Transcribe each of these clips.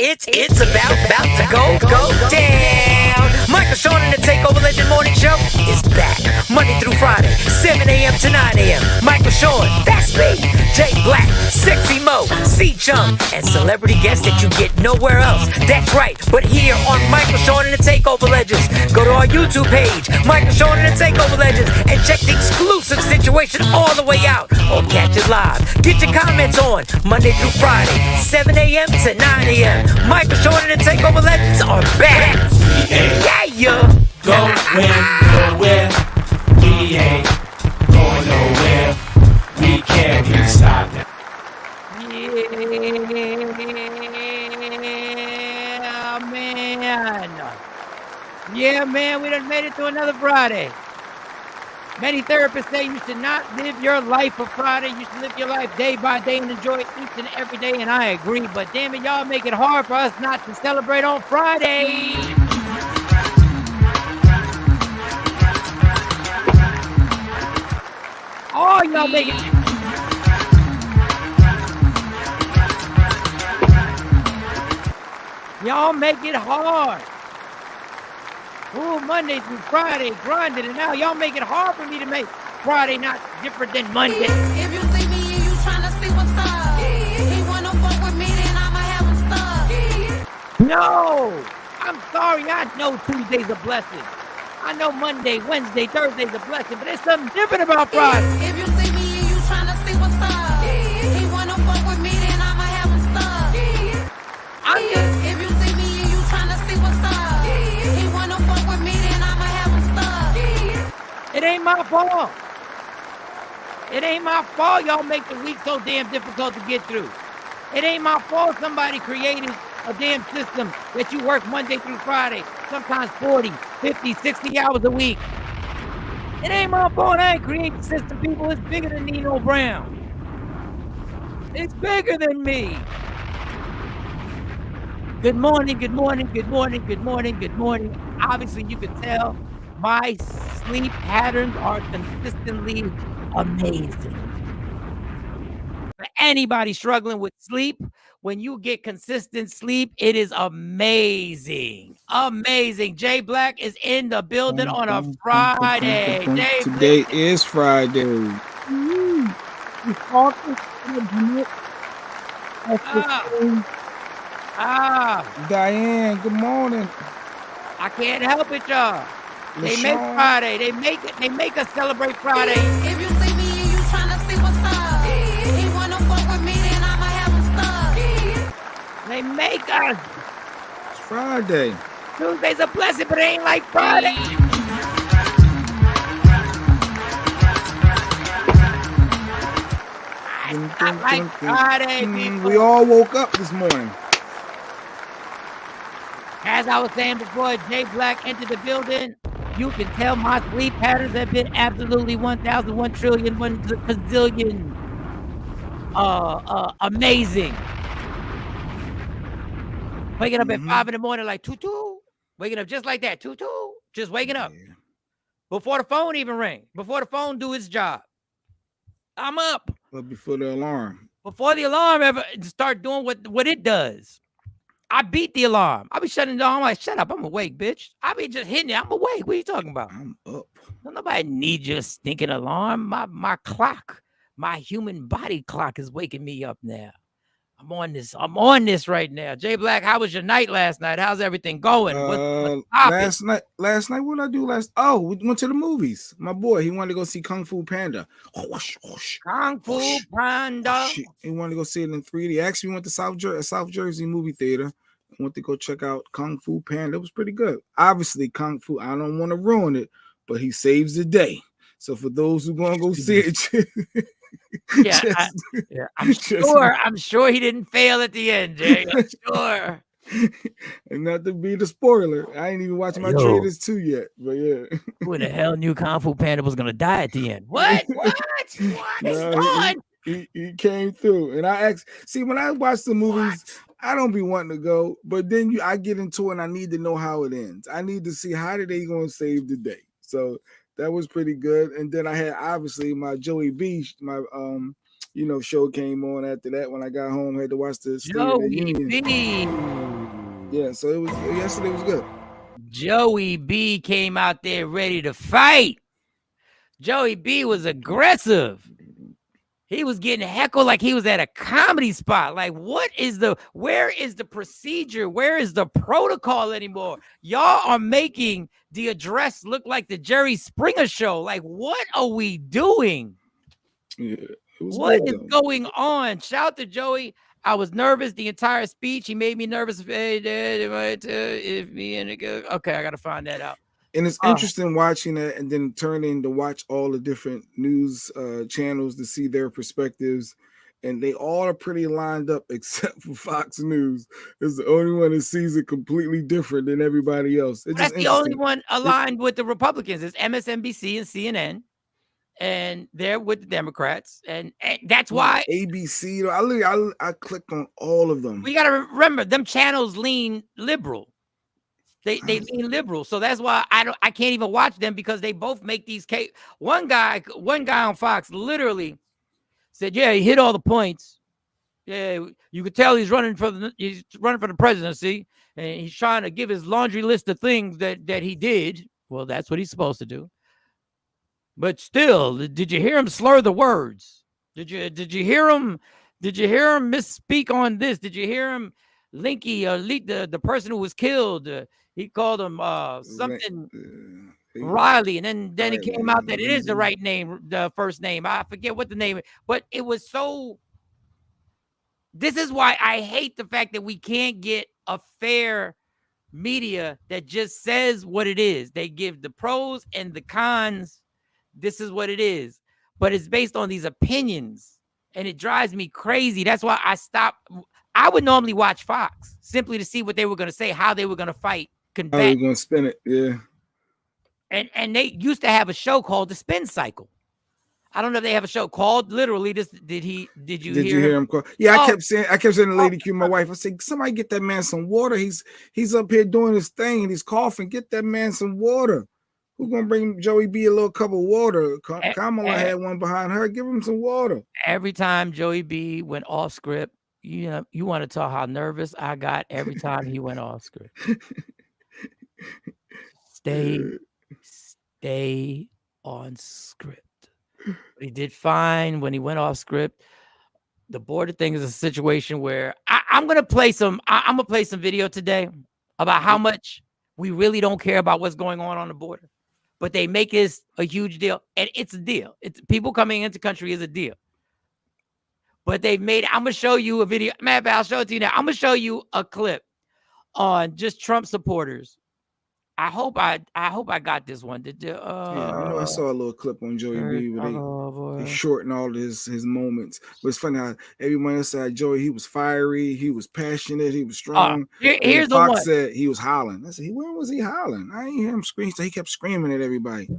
It's about to go down. Michael Shawn and the Takeover Legend Morning Show is back Monday through Friday, 7 a.m. to 9 a.m. Michael Shawn, that's me. Jay Black, Sexy Mo, C Chung, and celebrity guests that you get nowhere else. That's right, but here on Michael Shawn and the Takeover Legends. Go to our YouTube page, Michael Shawn and the Takeover Legends, and check the exclusive situation all the way out. Or catch it live. Get your comments on Monday through Friday, 7 a.m. to 9 a.m. Michael Shawn and the Takeover Legends are back. Yeah. Going nowhere. We ain't going nowhere. We can't be stopped. Yeah, man, we done made it to another Friday. Many therapists say you should not live your life for Friday. You should live your life day by day and enjoy it each and every day, and I agree. But damn it, y'all make it hard for us not to celebrate on Friday. Oh, y'all make it... Y'all make it hard. Ooh, Monday through Friday, grinding, and now y'all make it hard for me to make Friday not different than Monday. If you see me and you tryna see what's up, he wanna fuck with me, then I'ma have him stuck. No, I'm sorry. I know Tuesday's a blessing. I know Monday, Wednesday, Thursday's a blessing, but there's something different about Friday. If you see me and you tryna see what's up, he wanna fuck with me, then I'ma have him stuck. If you see me and you tryna see what's up, he wanna fuck with me, then I'ma have him stuck. It ain't my fault. It ain't my fault y'all make the week so damn difficult to get through. It ain't my fault somebody created a damn system that you work Monday through Friday, sometimes 40, 50, 60 hours a week. It ain't my fault I ain't creating the system, people. It's bigger than Nino Brown. It's bigger than me. Good morning. Obviously, you can tell my sleep patterns are consistently amazing. For anybody struggling with sleep, when you get consistent sleep, it is amazing. Amazing. Jay Black is in the building on a Friday. Today is Friday. Diane, good morning. I can't help it, y'all. They make Friday. They make us celebrate Friday. If you see me and you tryna see what's up, he wanna fuck with me, then I'ma have him stuck. They make us. It's Friday. Tuesday's a blessing, but it ain't like Friday. I like Friday, people. We all woke up this morning. As I was saying before, Jay Black entered the building. You can tell my sleep patterns have been absolutely 1,000, 1 trillion, 1 gazillion amazing. Waking up at 5 in the morning like tutu. Waking up just like that, tutu. Just waking up. Yeah. Before the phone even rang. Before the phone do its job. I'm up. But before the alarm. Before the alarm ever start doing what it does. I beat the alarm. I be shutting down. I'm like, shut up. I'm awake, bitch. I be just hitting it. I'm awake. What are you talking about? I'm up. Don't nobody need your stinking alarm. My clock, my human body clock is waking me up now. I'm on this right now. Jay Black, how was your night last night? How's everything going? Last night, what did I do last? Oh, we went to the movies. My boy, he wanted to go see Kung Fu Panda. Kung Fu Panda. He wanted to go see it in 3D. Actually, we went to South Jersey movie theater. I went to go check out Kung Fu Panda. It was pretty good. Obviously, Kung Fu, I don't want to ruin it, but he saves the day. So for those who going to go see it, I'm sure he didn't fail at the end, Jay. I'm sure. And not to be the spoiler, I ain't even watching my trailers 2 yet, but yeah. Who the hell knew Kung Fu Panda was gonna die at the end? What? He came through, and I asked. See, when I watch the movies, I don't be wanting to go, but then I get into it, and I need to know how it ends. I need to see how they gonna save the day. So that was pretty good. And then I had obviously my Joey B, my show came on after that. When I got home, I had to watch the State of the Union. Yeah, so it was yesterday was good. Joey B came out there ready to fight. Joey B was aggressive. He was getting heckled like he was at a comedy spot. Like, where is the procedure? Where is the protocol anymore? Y'all are making the address look like the Jerry Springer show. Like, what are we doing? Yeah, what is going on? Shout out to Joey. I was nervous the entire speech. He made me nervous. Okay, I gotta find that out. And it's interesting watching that and then turning to watch all the different news channels to see their perspectives. And they all are pretty lined up except for Fox News. It's the only one that sees it completely different than everybody else. That's the only one aligned with the Republicans. It's MSNBC and CNN. And they're with the Democrats. And that's why ABC, I clicked on all of them. We got to remember them channels lean liberal. They lean liberal, so that's why I can't even watch them because they both make these case. One guy on Fox literally said, "Yeah, he hit all the points. Yeah, you could tell he's running for the presidency, and he's trying to give his laundry list of things that he did. Well, that's what he's supposed to do. But still, did you hear him slur the words? Did you hear him misspeak on this? Did you hear him Linky the person who was killed?" He called him something Riley, and then it came out that it is the right name, the first name. I forget what the name is, but it was so. This is why I hate the fact that we can't get a fair media that just says what it is. They give the pros and the cons. This is what it is, but it's based on these opinions, and it drives me crazy. That's why I stopped. I would normally watch Fox simply to see what they were going to say, how they were going to fight. How they going to spin it? Yeah. And they used to have a show called The Spin Cycle. I don't know if they have a show called literally this. Did you hear him call? Yeah, I kept saying to Lady Q, my wife, I said, somebody get that man some water. He's up here doing his thing and he's coughing. Get that man some water. Who's gonna bring Joey B a little cup of water? Kamala had one behind her. Give him some water. Every time Joey B went off script, you want to talk how nervous I got every time he went off script. Stay on script. But he did fine when he went off script. The border thing is a situation where I'm gonna play some video today about how much we really don't care about what's going on the border, but they make this a huge deal, and it's a deal. It's people coming into the country is a deal. But they've made. I'm gonna show you a video. Matt, I'll show it to you now. I'm gonna show you a clip on just Trump supporters. I hope I got this one. Did you? I saw a little clip on Joey B where they shorten all his moments. But it's funny how everyone else said Joey, he was fiery, he was passionate, he was strong. Here's the Fox one. said he was hollering. I said, when was he hollering? I didn't hear him scream. So he kept screaming at everybody.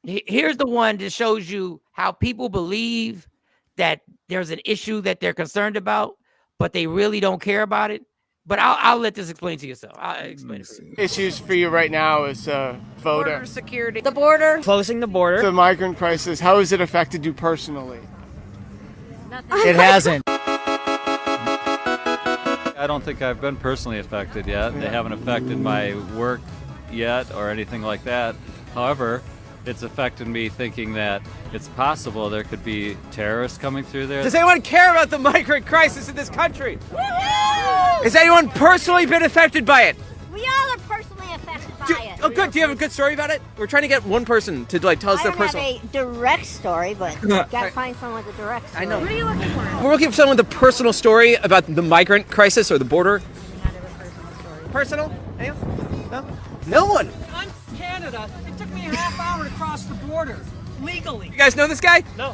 Here's the one that shows you how people believe that there's an issue that they're concerned about, but they really don't care about it. But I'll let this explain to yourself. I'll explain it for you. Issues for you right now is voter. Border security. The border. Closing the border. The migrant crisis. How has it affected you personally? Nothing. It hasn't. I don't think I've been personally affected yet. They haven't affected my work yet or anything like that. However, it's affected me thinking that it's possible there could be terrorists coming through there. Does anyone care about the migrant crisis in this country? Has anyone personally been affected by it? We all are personally affected by it. Oh, good. Do you have a good story about it? We're trying to get one person to tell us their personal. I don't have a direct story, but gotta find someone with a direct story. I know. What are you looking for? We're looking for someone with a personal story about the migrant crisis or the border. Not a personal story. Personal? Anyone? No? No one. I'm from Canada. It took me a half hour to cross the border legally. You guys know this guy? No.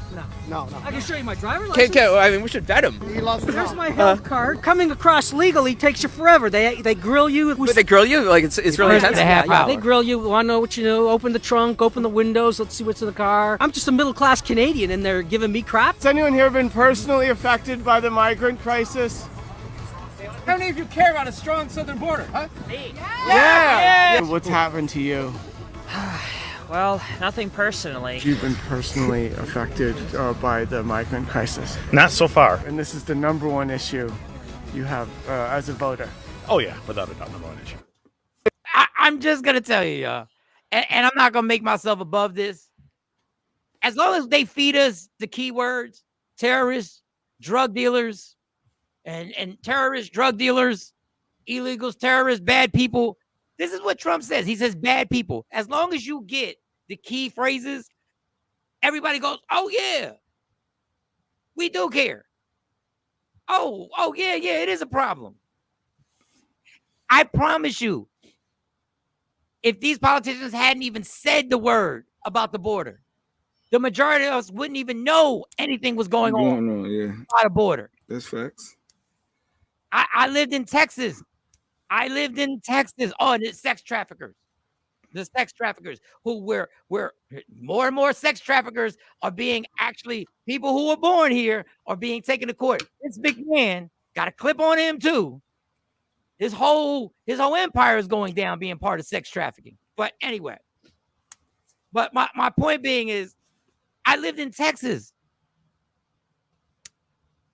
I can show you my driver's Okay, license. I mean, we should vet him. There's my health card. Coming across legally takes you forever. They grill you. But they grill you? Like it's really intense? Yeah, they grill you. Want to know what you know? Open the trunk, open the windows. Let's see what's in the car. I'm just a middle-class Canadian, and they're giving me crap. Has anyone here been personally affected by the migrant crisis? How many of you care about a strong southern border? Huh? Me. Yeah. What's happened to you? Well, nothing personally. You've been personally affected by the migrant crisis. Not so far. And this is the #1 issue you have as a voter. Oh yeah, without a doubt, number one issue. I'm just gonna tell you, y'all, and I'm not gonna make myself above this. As long as they feed us the keywords, terrorists, drug dealers, and terrorists, drug dealers, illegals, terrorists, bad people. This is what Trump says. He says bad people. As long as you get the key phrases, everybody goes, oh yeah, we do care. Oh yeah, it is a problem. I promise you, if these politicians hadn't even said the word about the border, the majority of us wouldn't even know anything was going on Yeah, by the border. That's facts. I lived in Texas. Oh, the sex traffickers. The sex traffickers who were more and more sex traffickers are being actually people who were born here are being taken to court. This big man got a clip on him too. His whole empire is going down being part of sex trafficking. But anyway, but my point being is I lived in Texas.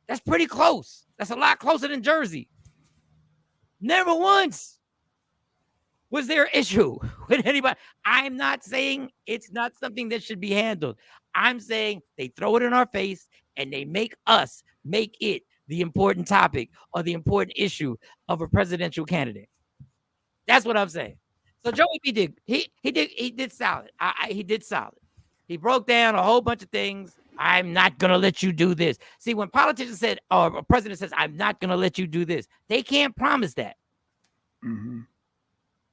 That's pretty close. That's a lot closer than Jersey. Never once was there an issue with anybody. I'm not saying it's not something that should be handled. I'm saying they throw it in our face and they make us make it the important topic or the important issue of a presidential candidate. That's what I'm saying. So Joey B did he did solid. He did solid. He broke down a whole bunch of things. I'm not gonna let you do this. See, when politicians said, or a president says, I'm not gonna let you do this, they can't promise that. Mm-hmm.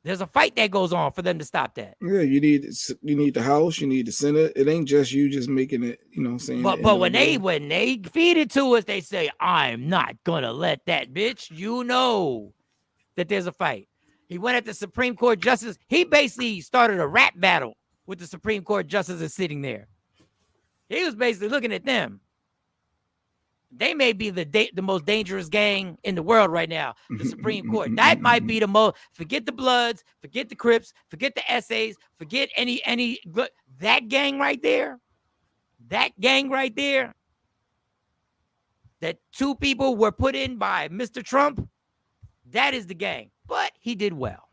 There's a fight that goes on for them to stop that. Yeah, you need the House, you need the Senate. It ain't just you just making it, saying. But when they feed it to us, they say, I'm not gonna let that bitch. You know that there's a fight. He went at the Supreme Court justice. He basically started a rap battle with the Supreme Court justices sitting there. He was basically looking at them. They may be the most dangerous gang in the world right now, the Supreme Court. That might be the most. Forget the Bloods, forget the Crips, forget the essays, forget any. That gang right there, that two people were put in by Mr. Trump, that is the gang. But he did well.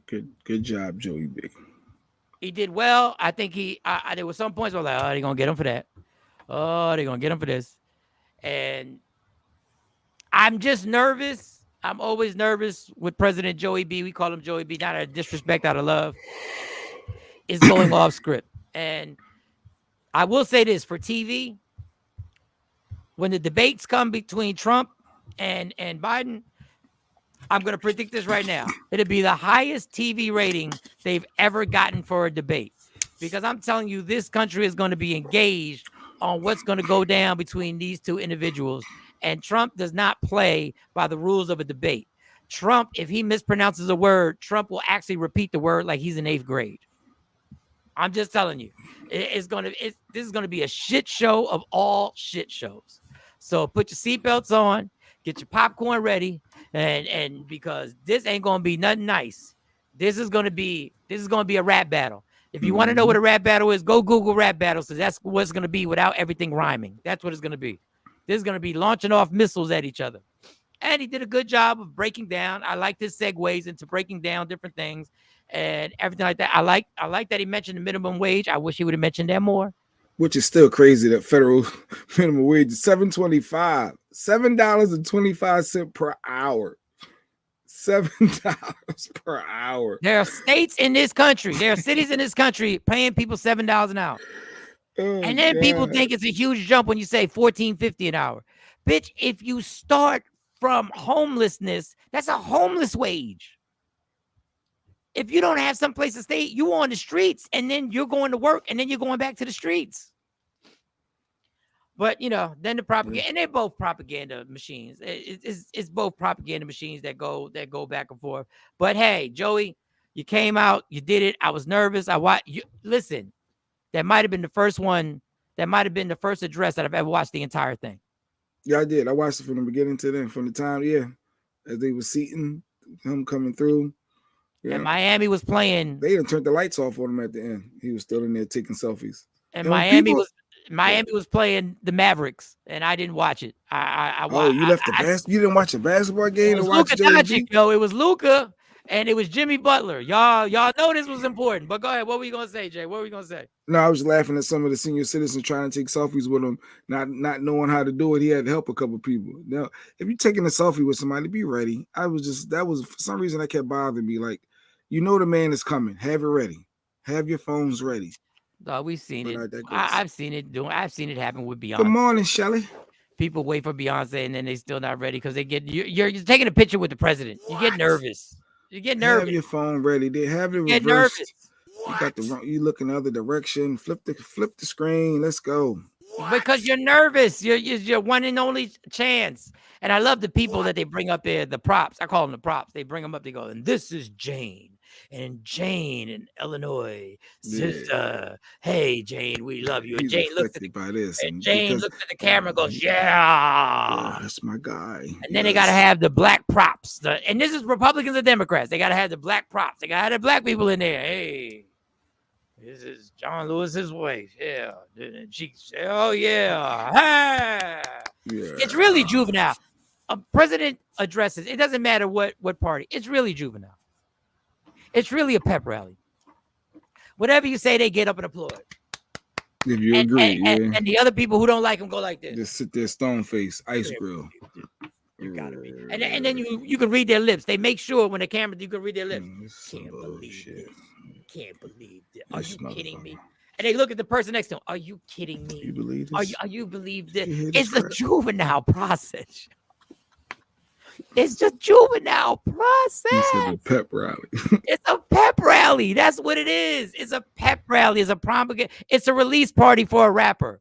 Good job, Joey B. He did well. I think there were some points where I was like, oh, they're going to get him for that. Oh, they're going to get him for this. And I'm just nervous. I'm always nervous with President Joey B. We call him Joey B. Not out of disrespect, out of love. It's going off script. And I will say this for TV, when the debates come between Trump and Biden, I'm going to predict this right now. It'll be the highest TV rating they've ever gotten for a debate. Because I'm telling you, this country is going to be engaged on what's going to go down between these two individuals. And Trump does not play by the rules of a debate. Trump, if he mispronounces a word, Trump will actually repeat the word like he's in 8th grade. I'm just telling you, this is going to be a shit show of all shit shows. So put your seatbelts on, get your popcorn ready, and because this ain't going to be nothing nice. This is going to be a rap battle. If you want to know what a rap battle is, go Google rap battles, because that's what it's going to be without everything rhyming. That's what it's going to be. This is going to be launching off missiles at each other. And he did a good job of breaking down. I like his segues into breaking down different things and everything like that. I like that he mentioned the minimum wage. I wish he would have mentioned that more. Which is still crazy that federal minimum wage is $7.25, $7.25 per hour. $7 per hour. There are states in this country, there are cities in this country paying people $7 an hour. Oh, and then people think it's a huge jump when you say $14.50 an hour. Bitch, if you start from homelessness, that's a homeless wage. If you don't have some place to stay, you're on the streets, and then you're going to work, and then you're going back to the streets. But, then the propaganda, and they're both propaganda machines. It's both propaganda machines that go back and forth. But hey, Joey, you came out, you did it. I was nervous. Listen, that might have been the first one. That might have been the first address that I've ever watched the entire thing. Yeah, I did. I watched it from the beginning to the end, from the time, as they were seating him coming through. Yeah. And Miami was playing. They even turned the lights off on him at the end. He was still in there taking selfies. And Miami Miami was playing the Mavericks, and I didn't watch it. You left you didn't watch a basketball game to watch Luka JG? Doncic, yo. It was Luka, and it was Jimmy Butler. Y'all know this was important. But go ahead. What were you gonna say, Jay? What were you gonna say? No, I was laughing at some of the senior citizens trying to take selfies with him, not knowing how to do it. He had to help a couple people. Now, if you're taking a selfie with somebody, be ready. That was for some reason that kept bothering me. Like, you know the man is coming. Have it ready. Have your phones ready. We've seen it. I've I've seen it happen with Beyonce. Good morning, Shelly. People wait for Beyonce and then they still not ready because they get you're taking a picture with the president. You get nervous. You get nervous. Have your phone ready. They have it Get reversed. nervous. You got the wrong. You look in the other direction. Flip the screen. Let's go. Because you're nervous. You're one and only chance. And I love the people that they bring up there, the props. I call them the props. They bring them up. They go, and this is Jane. And Jane in Illinois, sister. Hey, Jane, we love you. And Jane looks at the camera and goes, yeah, that's my guy. And then they got to have the black props. And this is Republicans and Democrats. They got to have the black props. They got to have the black people in there. Hey, this is John Lewis's wife. Yeah. And she said, oh, yeah. Hey. Yeah. It's really juvenile. A president addresses, it doesn't matter what party. It's really juvenile. It's really a pep rally. Whatever you say, they get up and applaud. If you agree, and the other people who don't like him go like this. Just sit there, stone face, ice grill. You gotta be. And then you can read their lips. They make sure when the camera, you can read their lips. Can't believe it. Can't believe it. Are you kidding me? And they look at the person next to them. Are you kidding me? You believe this? Are you believe this? It's a juvenile process. It's just juvenile process. It's a pep rally. It's a pep rally. That's what it is. It's a pep rally. It's a promulgation. It's a release party for a rapper.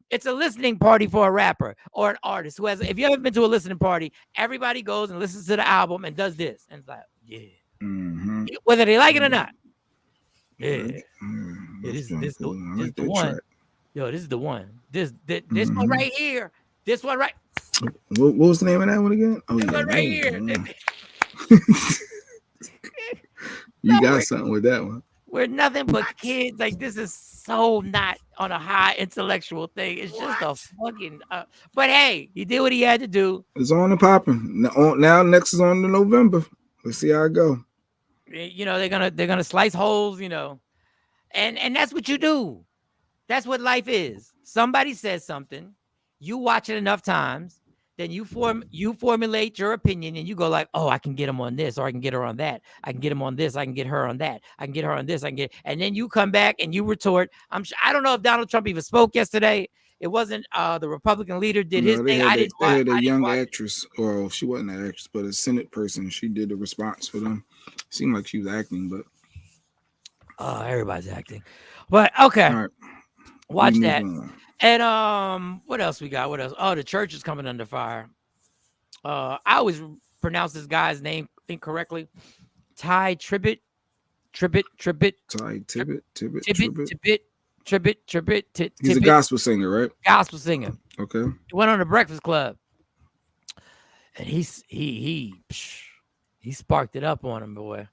It's a listening party for a rapper or an artist who has. If you haven't been to a listening party, everybody goes and listens to the album and does this, and it's like, yeah, whether they like it or not. Yeah, this is the one. Yo, this is the one. This one right here. This one right. What was the name of that one again? Oh, this one right here. You got something with that one. We're nothing but kids. Like, this is so not on a high intellectual thing. It's just a fucking. But hey, he did what he had to do. It's on and popping. Now next is on to November. Let's see how it go. You know, they're gonna slice holes. You know, and that's what you do. That's what life is. Somebody says something. You watch it enough times, then you formulate your opinion, and you go like, oh, I can get him on this, or I can get her on that. I can get him on this. I can get her on that. I can get her on this. And then you come back and you retort. I don't know if Donald Trump even spoke yesterday. It wasn't the Republican leader did his thing. They had a young actress, or she wasn't an actress, but a Senate person. She did the response for them. Seemed like she was acting, but everybody's acting. But okay, all right. Watch that. And what else we got? What else? Oh, the church is coming under fire. I always pronounce this guy's name incorrectly. Ty Tribbett. Ty Tribbett. He's a gospel singer, right? Gospel singer. Okay. He went on the Breakfast Club, and he sparked it up on him, boy.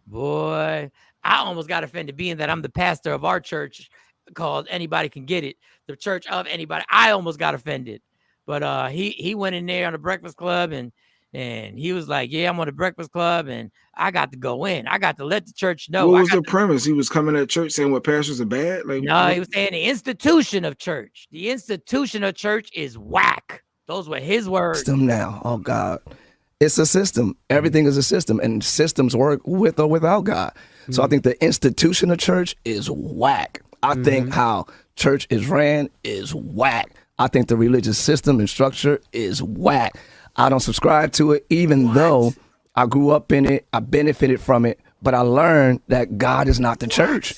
Boy, I almost got offended, being that I'm the pastor of our church called Anybody Can Get It, the church of anybody. I almost got offended, but he went in there on the Breakfast Club and he was like, yeah, I'm on the Breakfast Club and I got to go in. I got to let the church know. What was the premise? He was coming at church saying what pastors are bad? Like, no, he was saying the institution of church. The institution of church is whack. Those were his words. System now. Oh God. It's a system. Everything is a system, and systems work with or without God. So I think the institution of church is whack. I think how church is ran is whack. I think the religious system and structure is whack. I don't subscribe to it, even though I grew up in it, I benefited from it, but I learned that God is not the church.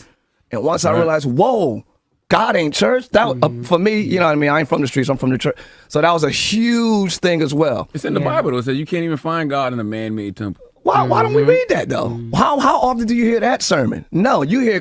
And once I realized, whoa, God ain't church, that for me, you know what I mean? I ain't from the streets, I'm from the church. So that was a huge thing as well. It's in the Bible, though. It says you can't even find God in a man-made temple. Why don't we read that, though? How often do you hear that sermon? No, you hear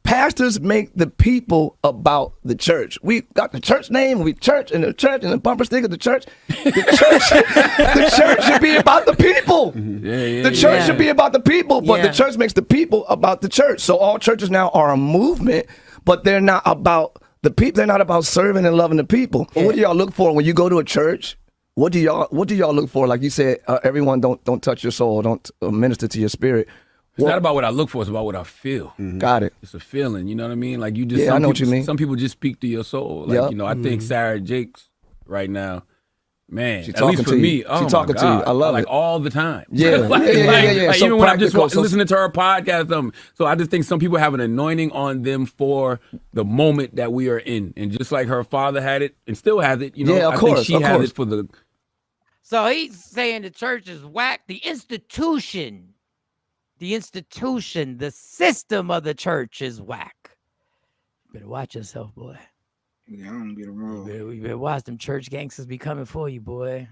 pastors make the people about the church. We got the church name, we church and the bumper sticker, the church. The church should be about the people. The church should be about the people, but the church makes the people about the church. So all churches now are a movement, but they're not about The people, they're not about serving and loving the people. Yeah. What do y'all look for when you go to a church? What do y'all look for? Like you said, everyone don't touch your soul, don't minister to your spirit. It's not about what I look for, it's about what I feel. Got it. It's a feeling, you know what I mean? Like you just Yeah, I know what you mean. Some people just speak to your soul. Like, Yep. you know, I think Sarah Jakes right now, man, She at least talking for to you. me, She oh my talking to you. God, I love like it. all the time. Yeah. like, Yeah. like So even when I'm just practical, so- listening to her podcast, so I just think some people have an anointing on them for the moment that we are in, and just like her father had it and still has it, you know, Yeah, of I course, think she of has course. it for the. So he's saying the church is whack. The institution, the system of the church is whack. Better watch yourself, boy. Yeah, I don't get it wrong. You better watch them church gangsters be coming for you, boy.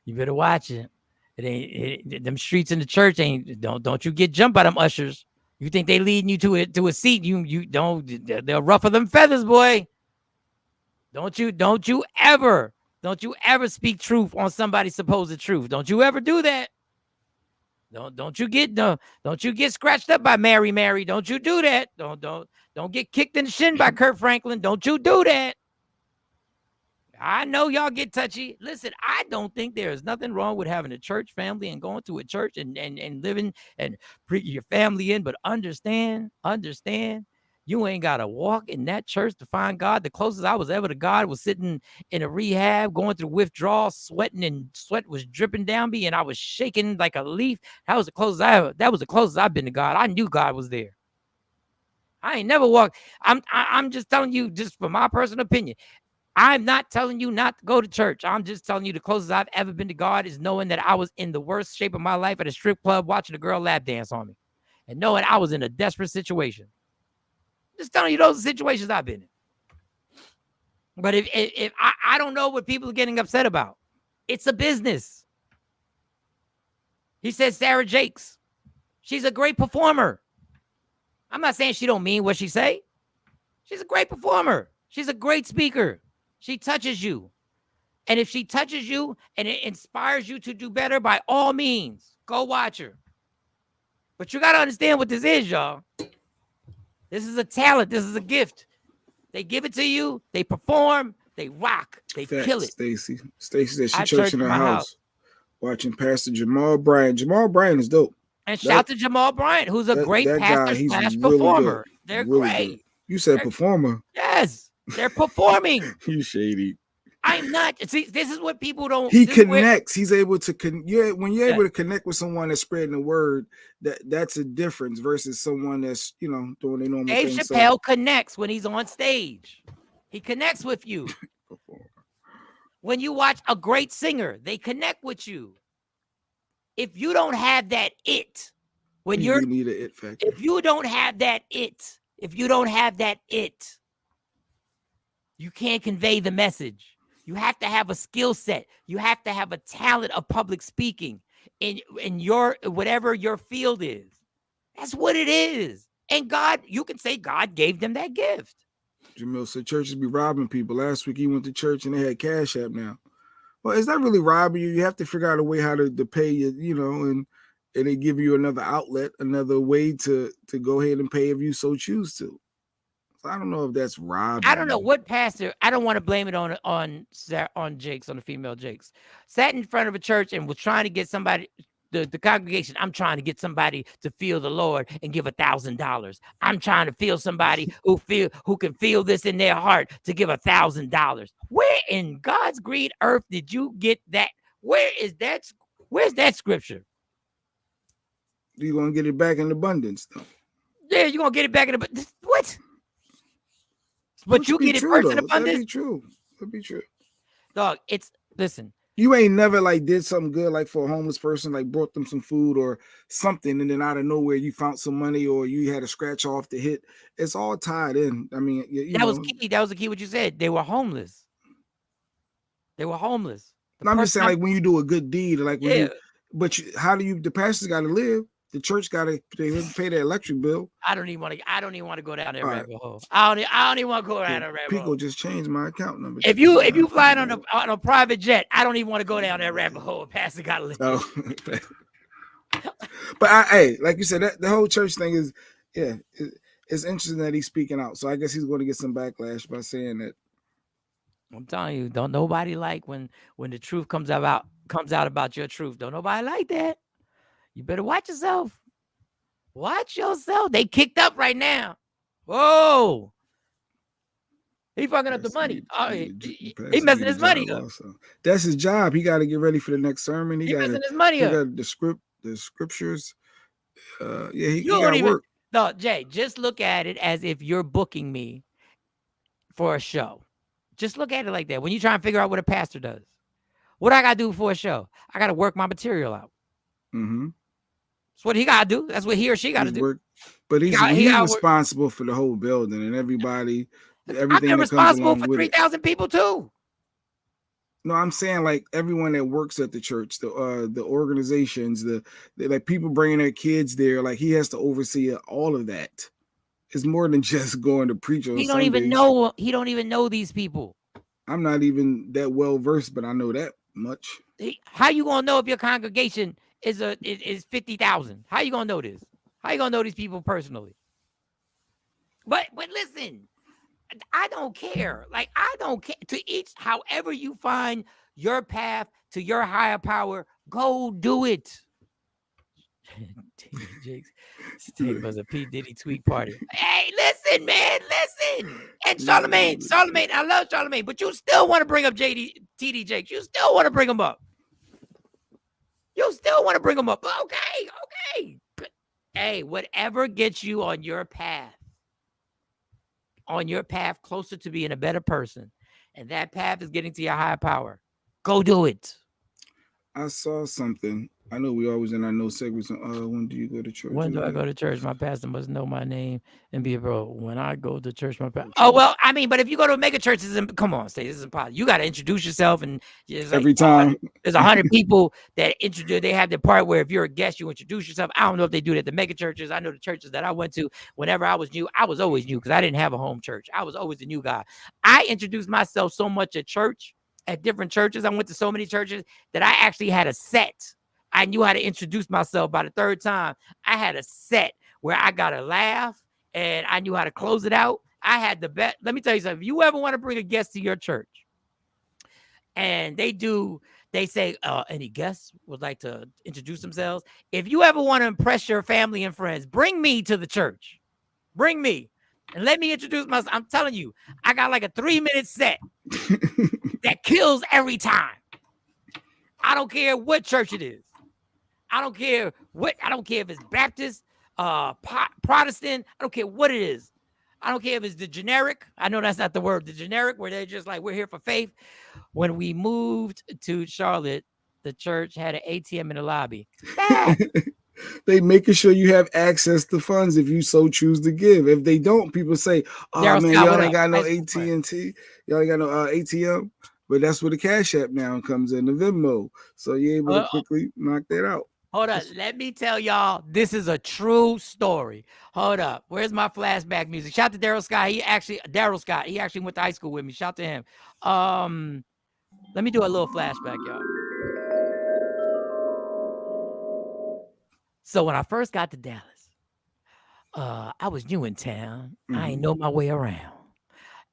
You better watch it. Them streets in the church ain't. Don't you get jumped by them ushers. You think they leading you to a seat? You don't. They'll ruffle them feathers, boy. Don't you ever speak truth on somebody's supposed truth. Don't you ever do that. Don't you get scratched up by Mary. Don't you do that. Don't get kicked in the shin by Kurt Franklin. Don't you do that. I know y'all get touchy. Listen, I don't think there is nothing wrong with having a church family and going to a church and living and bring your family in, but understand, you ain't got to walk in that church to find God. The closest I was ever to God was sitting in a rehab, going through withdrawal, sweating, and sweat was dripping down me, and I was shaking like a leaf. That was the closest I've been to God. I knew God was there. I ain't never walked. I'm just telling you, just from my personal opinion. I'm not telling you not to go to church. I'm just telling you the closest I've ever been to God is knowing that I was in the worst shape of my life at a strip club watching a girl lap dance on me and knowing I was in a desperate situation. Just telling you those situations I've been in. But if I don't know what people are getting upset about. It's a business. He says Sarah Jakes. She's a great performer. I'm not saying she don't mean what she say. She's a great performer. She's a great speaker. She touches you. And if she touches you and it inspires you to do better, by all means, go watch her. But you got to understand what this is, y'all. This is a talent. This is a gift. They give it to you. They perform. They rock. They kill it. Stacy said she I church in her my house. Watching Pastor Jamal Bryant. Jamal Bryant is dope. And shout to Jamal Bryant, who's a great pastor / performer. They're really great. Good. You said performer. Yes, they're performing. You shady. I'm not. See, this is what people don't. He connects. He's able to when you're able to connect with someone that's spreading the word, that's a difference versus someone that's doing their normal Dave thing. Chappelle connects when he's on stage. He connects with you. When you watch a great singer, they connect with you. If you don't have that it, when you need an it factor. If you don't have that it, you can't convey the message. You have to have a skill set. You have to have a talent of public speaking in your whatever your field is. That's what it is. And God, you can say God gave them that gift. Jamil said churches be robbing people. Last week he went to church and they had Cash App now. Well, is that really robbing you? You have to figure out a way how to pay you, and they give you another outlet, another way to go ahead and pay if you so choose to. So I don't know if that's robbing. I don't know what pastor. I don't want to blame it on Jakes, on the female Jakes. Sat in front of a church and was trying to get somebody, the congregation. I'm trying to get somebody to feel the Lord and give $1,000. I'm trying to feel somebody who can feel this in their heart to give $1,000. Where in God's green earth did you get that? Where's that scripture? You're gonna get it back in abundance, though. Yeah, you're gonna get it back in abundance. What? But you get it first in abundance. That'd be true. Dog, listen. You ain't never did something good for a homeless person, brought them some food or something, and then out of nowhere you found some money or you had a scratch off the hit. It's all tied in. I mean, was key. That was the key. What you said. They were homeless. I'm just saying, when you do a good deed, how do you? The pastor's got to live. The church got to pay their electric bill. I don't even want to go down that rabbit hole. I don't even want to go down that rabbit hole. People just changed my account number. If you flying on a private jet, I don't even want to go down that rabbit hole. Pastor got to live. Oh. But hey, like you said, the whole church thing is, it's interesting that he's speaking out. So I guess he's going to get some backlash by saying that. I'm telling you, don't nobody like when the truth comes out about your truth. Don't nobody like that. You better watch yourself. Watch yourself. They kicked up right now. Whoa. He fucking up the money. He messing his money up. Also. That's his job. He got to get ready for the next sermon. He messing his money up. Got the scriptures. He got to work. No, Jay, just look at it as if you're booking me for a show. Just look at it like that. When you try and figure out what a pastor does, what I got to do for a show, I got to work my material out. Mm-hmm. That's what he got to do. That's what he or she got to do. But he's responsible for the whole building and everybody. Everything I've been responsible for 3,000 people too. No, I'm saying like everyone that works at the church, the organizations, the like people bringing their kids there, like he has to oversee all of that. It's more than just going to preach on He don't even know these people. I'm not even that well versed, but I know that much. How you gonna know if your congregation is 50,000? How you gonna know this? How you gonna know these people personally? But listen, I don't care. Like, I don't care. To each, however you find your path to your higher power, go do it. It was a P. Diddy tweet party. Hey, listen, man, listen. And Charlemagne, I love Charlemagne, but you still want to bring up TD Jakes. You still want to bring him up. Okay. But, hey, whatever gets you on your path closer to being a better person, and that path is getting to your higher power, go do it. I saw something. I know we always in our no segments. When do you go to church? When do I go to church? My pastor must know my name and be a bro. When I go to church, my pastor. Oh, well, I mean, but if you go to a mega church, come on, Stacey, this is impossible. You got to introduce yourself, and every time there's 100 people that introduce. They have the part where if you're a guest, you introduce yourself. I don't know if they do it at the mega churches. I know the churches that I went to. Whenever I was new, I was always new because I didn't have a home church. I was always the new guy. I introduced myself so much at church, at different churches. I went to so many churches that I actually had a set. I knew how to introduce myself. By the third time, I had a set where I got to laugh and I knew how to close it out. I had the best. Let me tell you something. If you ever want to bring a guest to your church and they say, any guests would like to introduce themselves. If you ever want to impress your family and friends, bring me to the church. Bring me and let me introduce myself. I'm telling you, I got like a 3-minute set that kills every time. I don't care what church it is. I don't care if it's Baptist, Protestant. I don't care what it is. I don't care if it's the generic. I know that's not the word. The generic, where they're just like, we're here for faith. When we moved to Charlotte, the church had an ATM in the lobby. They making sure you have access to funds if you so choose to give. If they don't, people say, "Oh man, y'all ain't got no AT&T. Y'all ain't got no ATM." But that's where the Cash App now comes in, the Venmo. So you're able to quickly knock that out. Hold up. Let me tell y'all, this is a true story. Hold up. Where's my flashback music? Shout to Daryl Scott. He actually went to high school with me. Shout to him. Let me do a little flashback, y'all. So when I first got to Dallas, I was new in town. Mm-hmm. I ain't know my way around.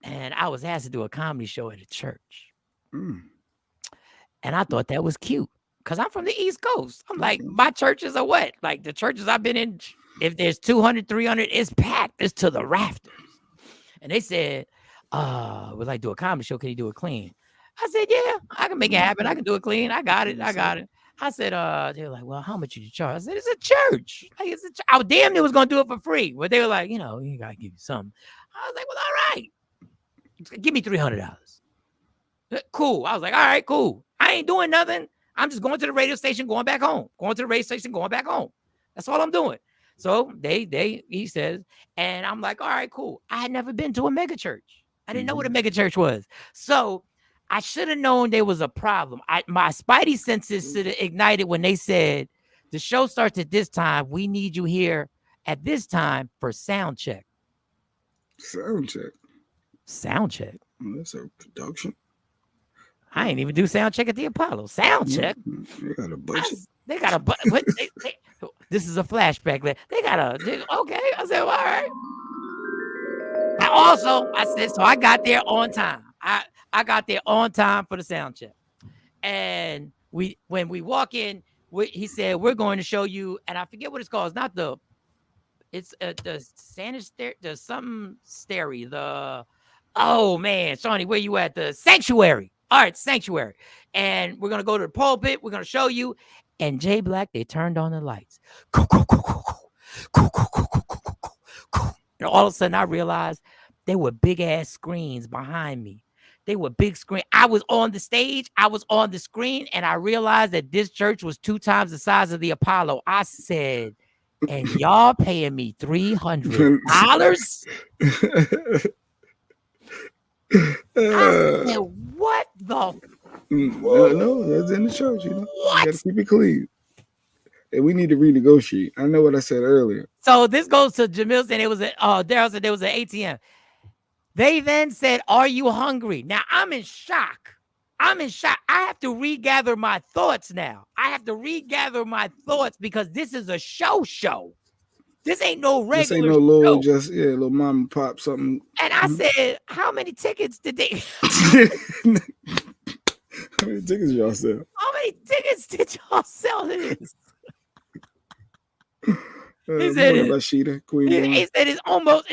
And I was asked to do a comedy show at a church. Mm. And I thought that was cute because I'm from the East Coast. I'm like, my churches are what? Like the churches I've been in, if there's 200, 300, it's packed. It's to the rafters. And they said, we'd like to do a comedy show. Can you do it clean? I said, yeah, I can make it happen. I can do it clean. I got it. I said, they were like, well, how much did you charge? I said, it's a church. Like, it's a I was damn near was going to do it for free. But they were like, you got to give you something. I was like, well, all right. Give me $300. Cool. I was like, all right, cool. I ain't doing nothing. I'm just going to the radio station, going back home. Going to the radio station, going back home. That's all I'm doing. So he says, and I'm like, all right, cool. I had never been to a mega church. I didn't know what a mega church was. So I should have known there was a problem. My spidey senses should have ignited when they said, the show starts at this time. We need you here at this time for sound check. Sound check. Sound check. Oh, that's a production. I ain't even do sound check at the Apollo. Sound check. They got a budget. They got a budget. This is a flashback. Okay. I said, well, all right. also, I said, so I got there on time. I got there on time for the sound check. And when we walk in, he said, we're going to show you, and I forget what it's called. It's not the, it's the sanitary, the something stary, the, oh man, Shawnee, where you at? The sanctuary. All right, sanctuary. And we're going to go to the pulpit. We're going to show you. And Jay Black, they turned on the lights. And all of a sudden I realized there were big ass screens behind me. They were big screen. I was on the stage. I was on the screen. And I realized that this church was 2 times the size of the Apollo. I said, and y'all paying me $300? I said, what the? No, that's in the church, you know. What? You gotta keep it clean. And we need to renegotiate. I know what I said earlier. So this goes to Jamil saying it was Daryl said there was an ATM. They then said, are you hungry? Now I'm in shock. I have to regather my thoughts now. I have to regather my thoughts because this is a show. This ain't no regular This ain't no little, show. just, little mom and pop something. And I said, how many tickets did they? How many tickets y'all sell? How many tickets did y'all sell to this? He said, Queen he said it's almost,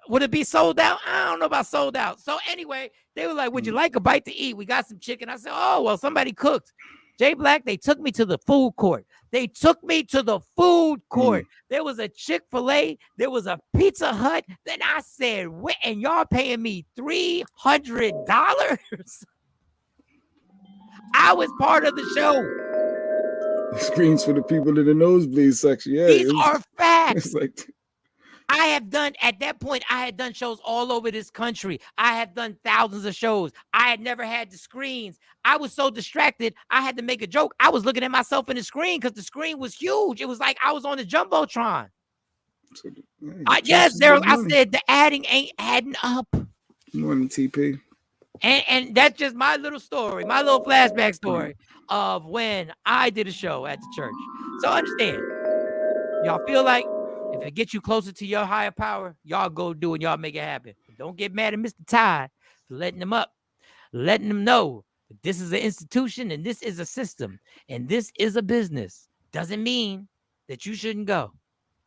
would it be sold out? I don't know about sold out. So anyway, they were like, would you like a bite to eat? We got some chicken. I said, oh, well, somebody cooked. Jay Black, they took me to the food court. There was a Chick-fil-A. There was a Pizza Hut. Then I said, what? And y'all paying me $300? I was part of the show. Screens for the people in the nosebleed section. Yeah, these are facts. It's like, I had done, at that point, I had done shows all over this country. I had done thousands of shows. I had never had the screens. I was so distracted, I had to make a joke. I was looking at myself in the screen because the screen was huge. It was like I was on the Jumbotron. Yes, there. I said the adding ain't adding up. Morning, TP. And that's just my little story, my little flashback story of when I did a show at the church. So understand, y'all feel like if it gets you closer to your higher power, y'all go do and y'all make it happen. But don't get mad at Mr. Ty for letting them up, letting them know that this is an institution and this is a system and this is a business. Doesn't mean that you shouldn't go.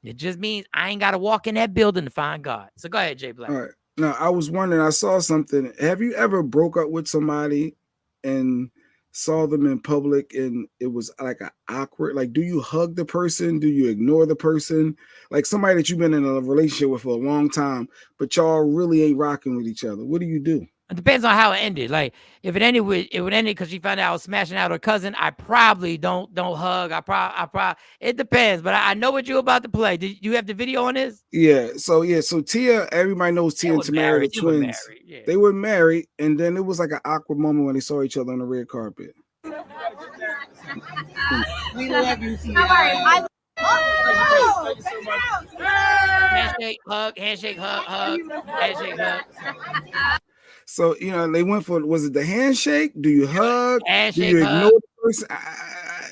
It just means I ain't got to walk in that building to find God. So go ahead, Jay Black. All right. Now, I was wondering, I saw something. Have you ever broke up with somebody and saw them in public and it was like an awkward, like, do you hug the person? Do you ignore the person? Like somebody that you've been in a relationship with for a long time, but y'all really ain't rocking with each other. What do you do? It depends on how it ended. Like if it ended because she found out I was smashing out her cousin, I probably don't hug. I probably it depends. But I know what you're about to play. Did you have the video on this? Yeah. So Tia, everybody knows Tia and Tamara were twins. Yeah. They were married, and then it was like an awkward moment when they saw each other on the red carpet. We love you, Tia. Handshake, hug, handshake, hug, handshake, hug. So, they went for, was it the handshake? Do you hug? Handshake, do you hug. ignore the person?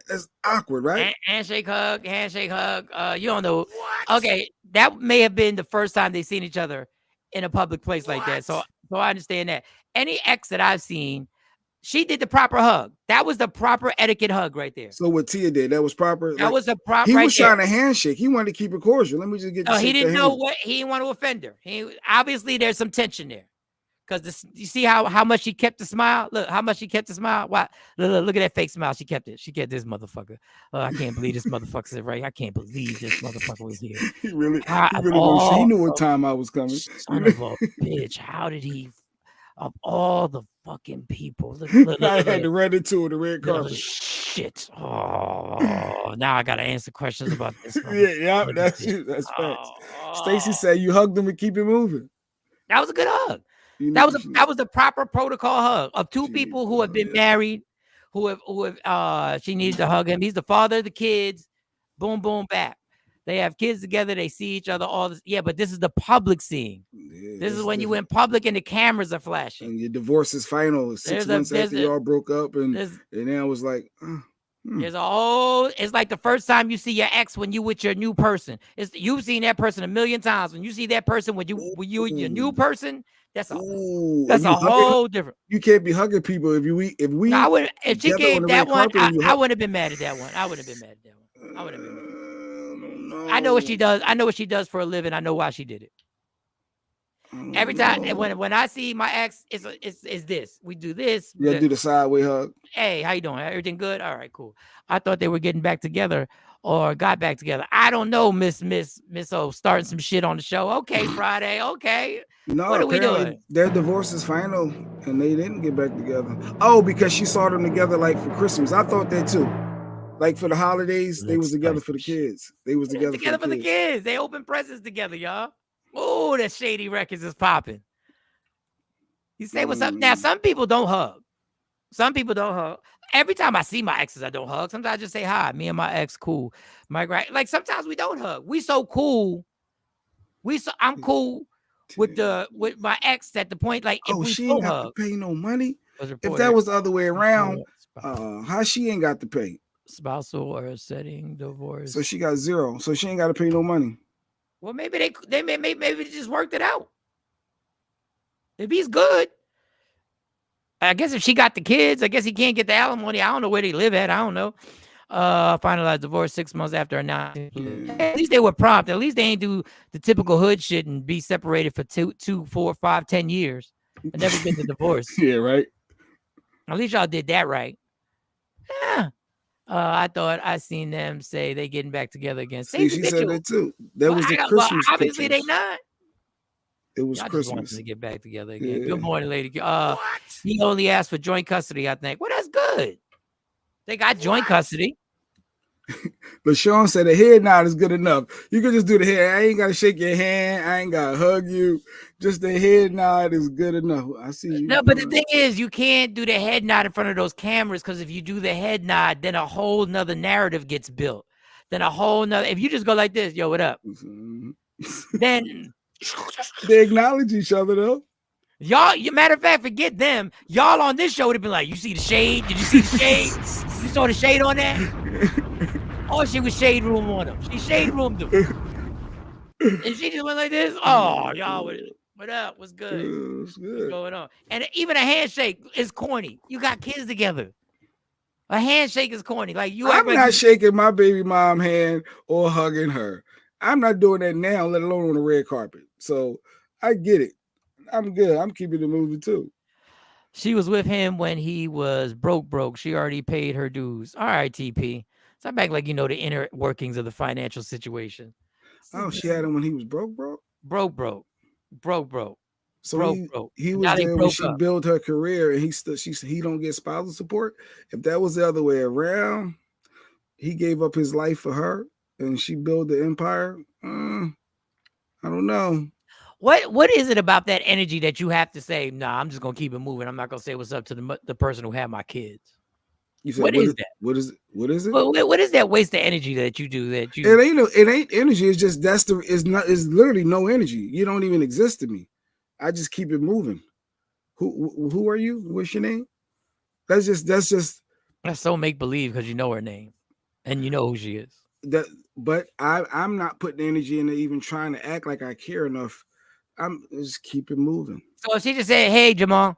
That's awkward, right? Handshake, hug, handshake, hug. You don't know. What? Okay, that may have been the first time they've seen each other in a public place like that. So I understand that. Any ex that I've seen, she did the proper hug. That was the proper etiquette hug right there. So what Tia did, that was proper? That was the proper. He was trying to handshake. He wanted to keep it cordial. Let me just get. No, he didn't know what. He didn't want to offend her. Obviously there's some tension there. Because you see how much she kept the smile? Look, how much she kept the smile. Why? Look at that fake smile. She kept it. She kept this motherfucker. I can't believe this motherfucker said right. I can't believe this motherfucker was here. He really he knew what time I was coming. Son of a bitch. How did he, of all the fucking people? Look, I had to run into the red carpet. Shit. Oh, now I got to answer questions about this. yeah, that's facts. Stacey said you hugged him and keep it moving. That was a good hug. That was the proper protocol hug of two people who have been married, who have she needs to hug him. He's the father of the kids. Boom, boom, back. They have kids together. They see each other all this. Yeah, but this is the public seeing. Yeah, this is when you in public and the cameras are flashing. And your divorce is final 6 months after y'all broke up, and then I was like, There's it's like the first time you see your ex when you with your new person. You've seen that person a million times. When you see that person when you your new person, that's a whole different. You can't be hugging people if we. No, I would if she together on gave the that red one. carpet and you I hug. wouldn't have been mad at that one. I wouldn't have been mad at that one. I would have been mad. No. I know what she does. I know what she does for a living. I know why she did it. Every time when I see my ex, it's this. We do this. Yeah, do the sideway hug. Hey, how you doing? Everything good? All right, cool. I thought they were getting back together or got back together. I don't know, Miss O, starting some shit on the show. Okay, Friday. Okay. No, what are we doing? Their divorce is final, and they didn't get back together. Oh, because she saw them together like for Christmas. I thought that too. Like for the holidays, they was together for the kids. They was together for the kids. They open presents together, y'all. Oh, that Shady Records is popping. You say what's up? Now, some people don't hug. Some people don't hug. Every time I see my exes, I don't hug. Sometimes I just say hi. Me and my ex, cool. Like sometimes we don't hug. We so cool. I'm cool with my ex at the point like if we she ain't got to pay no money. If that was the other way around, how she ain't got to pay? Spousal or setting divorce. So she got zero. So she ain't got to pay no money. Well, maybe they just worked it out. If he's good, I guess if she got the kids, I guess he can't get the alimony. I don't know where they live at. I don't know. Finalized divorce 6 months after announcing. At least they were prompt. At least they ain't do the typical hood shit and be separated for 2, 4, 5, 10 years. I've never been to divorce. Yeah, right. At least y'all did that right. Yeah. I thought I seen them say they getting back together again. See, she said that too. That was the Christmas. Obviously, they not. It was Y'all Christmas. Just want them to get back together again. Yeah. Good morning, lady. He only asked for joint custody, I think. Well, that's good. They got joint custody. LaShawn said a head nod is good enough. You can just do the head. I ain't got to shake your hand. I ain't got to hug you. Just the head nod is good enough. I see you. No, but the thing is, you can't do the head nod in front of those cameras because if you do the head nod, then a whole nother narrative gets built. Then a whole nother. If you just go like this, yo, what up? Then they acknowledge each other though. Y'all, matter of fact, forget them. Y'all on this show would have been like, you see the shade? Did you see the shade? You saw the shade on that? Oh, she was shade room on him. She shade roomed him. And she just went like this. Oh, y'all, what up? What's good? What's good? What's going on? And even a handshake is corny. You got kids together. A handshake is corny. Like I'm not shaking my baby mom hand or hugging her. I'm not doing that now, let alone on the red carpet. So I get it. I'm good. I'm keeping it moving too. She was with him when he was broke. She already paid her dues. All right, TP. Stop acting like you know the inner workings of the financial situation. Oh, she had him when he was broke. Broke. So he was there when she built her career, and he don't get spousal support. If that was the other way around, he gave up his life for her, and she built the empire. I don't know. What is it about that energy that you have to say, nah, I'm just gonna keep it moving. I'm not gonna say what's up to the person who had my kids. You said, what is that? What is it? What is that waste of energy that you do? It ain't energy. It's just it's literally no energy. You don't even exist to me. I just keep it moving. Who are you? What's your name? That's so make believe because you know her name and you know who she is. But I'm not putting energy into even trying to act like I care enough. I'm just keep it moving. So she just said, "Hey, Jamal."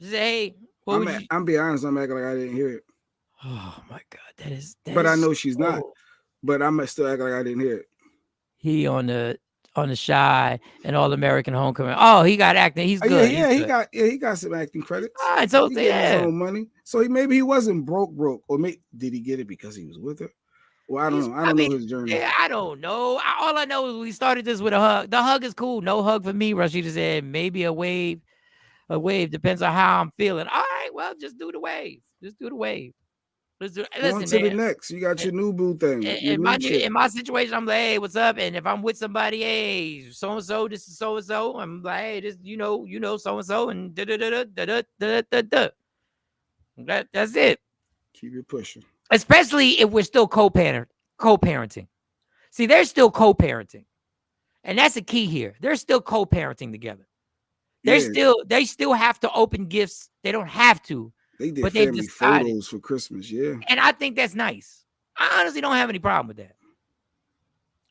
She said, "Hey." I'm being honest. I'm acting like I didn't hear it. Oh my God, but I know she's not. But I'm still acting like I didn't hear it. He on the Shy and All American Homecoming. Oh, he got acting. He's good. He got some acting credits. All right, so he gets his own money. So maybe he wasn't broke, or did he get it because he was with her? Well, I don't know. I don't know his journey. Yeah, I don't know. All I know is we started this with a hug. The hug is cool. No hug for me. Rashida said maybe a wave. A wave depends on how I'm feeling. All right, well, just do the wave. Let's do Listen, on to the next. You got your new boo thing. In my situation, I'm like, hey, what's up? And if I'm with somebody, hey, so and so, this is so and so. I'm like, hey, this, you know, so and so, and da da da da da da da. That's it. Keep it pushing. Especially if we're still co-parenting. See, they're still co-parenting, and that's the key here. They're still co-parenting together. They still have to open gifts. They don't have to, They did but they've family decided, photos for Christmas. Yeah. and I think that's nice. I honestly don't have any problem with that.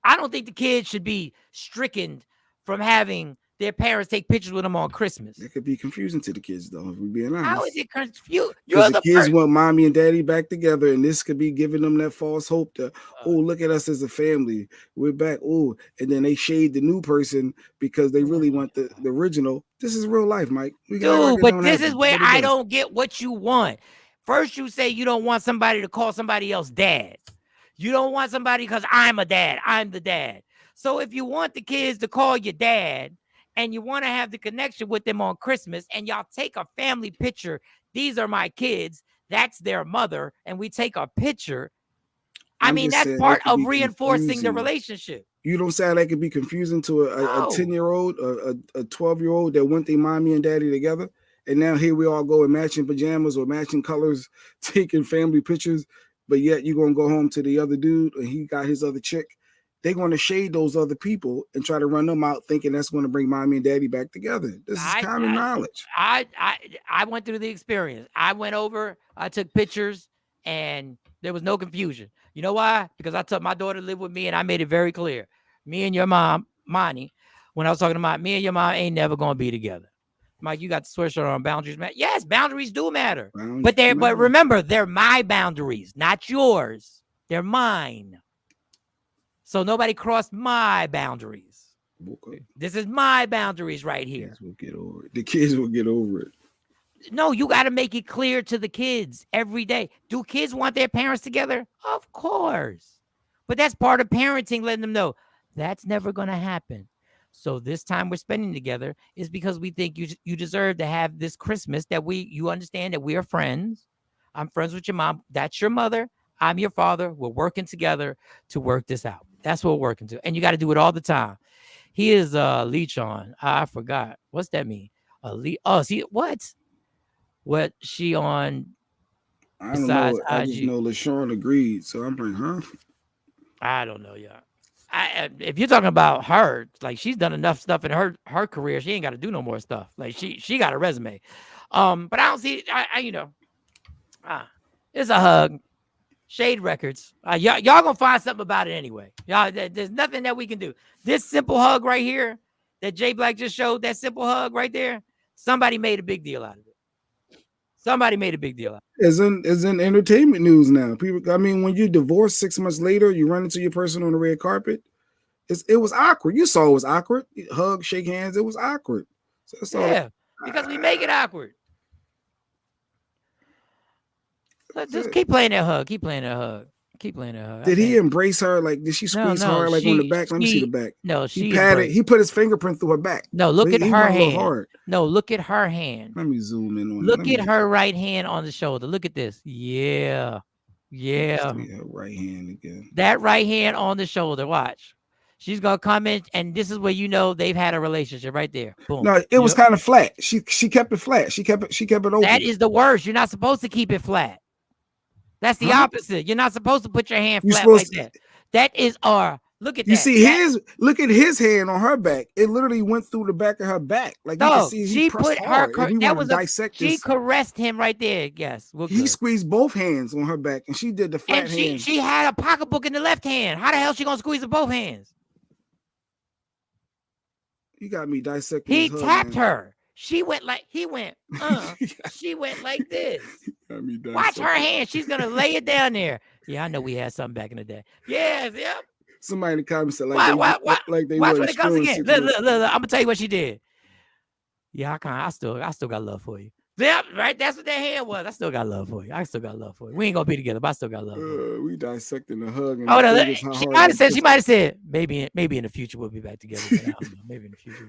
I don't think the kids should be stricken from having their parents take pictures with them on Christmas. That could be confusing to the kids, though, if we're being honest. How is it confused? Because the kids want mommy and daddy back together, and this could be giving them that false hope that, oh, look at us as a family. We're back. Oh, and then they shade the new person because they really want the original. This is real life, Mike. Dude, but this is where I don't get what you want. First, you say you don't want somebody to call somebody else dad. You don't want somebody because I'm a dad. I'm the dad. So if you want the kids to call you dad and you want to have the connection with them on Christmas and y'all take a family picture, these are my kids, that's their mother, and we take a picture. I mean, that's part of reinforcing the relationship. You don't say that could be confusing to a 10-year-old, a 12-year-old that want their mommy and daddy together. And now here we all go in matching pajamas or matching colors, taking family pictures. But yet you're going to go home to the other dude and he got his other chick. They're going to shade those other people and try to run them out thinking that's going to bring mommy and daddy back together. This is common knowledge. I went through the experience. I went over, I took pictures, and there was no confusion. You know why? Because I took my daughter to live with me, and I made it very clear. Me and your mom, Monty, when I was talking about me and your mom ain't never going to be together. Mike, you got the sweatshirt on. Boundaries matter. Yes, boundaries do matter. But remember, they're my boundaries, not yours. They're mine. So nobody crossed my boundaries. Okay. This is my boundaries right here. The kids will get over it. No, you got to make it clear to the kids every day. Do kids want their parents together? Of course. But that's part of parenting, letting them know that's never going to happen. So this time we're spending together is because we think you deserve to have this Christmas that you understand that we are friends. I'm friends with your mom. That's your mother. I'm your father. We're working together to work this out. That's what we're working to. And you got to do it all the time. He is leech on. I forgot. What's that mean? Oh, see what? What she on? I don't know. I just know LaShawn agreed. So I'm like, huh? I don't know, y'all. If you're talking about her, like she's done enough stuff in her career, she ain't got to do no more stuff. Like she got a resume. But I don't see. It's a hug. Shade Records. Y'all gonna find something about it anyway. Y'all, there's nothing that we can do. This simple hug right here that Jay Black just showed, that simple hug right there, somebody made a big deal out of it. Somebody made a big deal out of it. It's in entertainment news now. People, I mean, when you divorce 6 months later, you run into your person on the red carpet. It was awkward. You saw it was awkward. Hug, shake hands. It was awkward. So because we make it awkward. Just keep playing that hug. Keep playing that hug. Keep playing that hug. Did he embrace her? Like, did she squeeze hard, like on the back? Let me see the back. No, he patted. He put his fingerprint through her back. No, look at her hand. No, look at her hand. Let me zoom in on it. Look at her right hand on the shoulder. Look at this. Yeah. Her right hand again. That right hand on the shoulder. Watch. She's gonna come in, and this is where you know they've had a relationship right there. Boom. No, it was kind of flat. She kept it flat. She kept it open. That is the worst. You're not supposed to keep it flat. That's the opposite. You're not supposed to put your hand flat like that. That is look at that. You see look at his hand on her back. It literally went through the back of her back. Like you can see she put her that was dissect she caressed him right there. Yes. He squeezed both hands on her back and she did the flat hand. She had a pocketbook in the left hand. How the hell she gonna squeeze with both hands? You got me dissecting. He tapped her. She went like she went like this. Watch her hand. She's gonna lay it down there. Yeah, I know we had something back in the day. Yes, yep. Somebody in the comments said like they watch when it comes again. Look, I'm gonna tell you what she did. Yeah, I still got love for you. Yep, right. That's what that hand was. I still got love for you. We ain't gonna be together, but I still got love for you. We dissecting the hug. And she might have said, maybe in the future we'll be back together. But I don't know. Maybe in the future.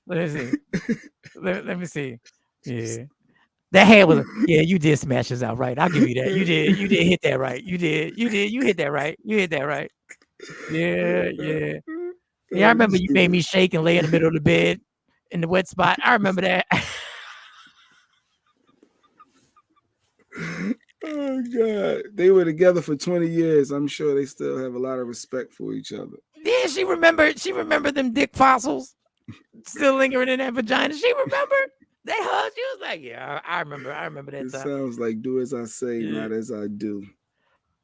Let me see. Let me see. Yeah. That hand was you did smash us out, right? I'll give you that. You did hit that right. You hit that right. Yeah. Yeah, I remember you made me shake and lay in the middle of the bed in the wet spot. I remember that. Oh God. They were together for 20 years. I'm sure they still have a lot of respect for each other. Yeah, she remembered them dick fossils still lingering in that vagina. She remembered. They hugged. She was like, yeah, I remember that It time. sounds like do as I say, not as I do.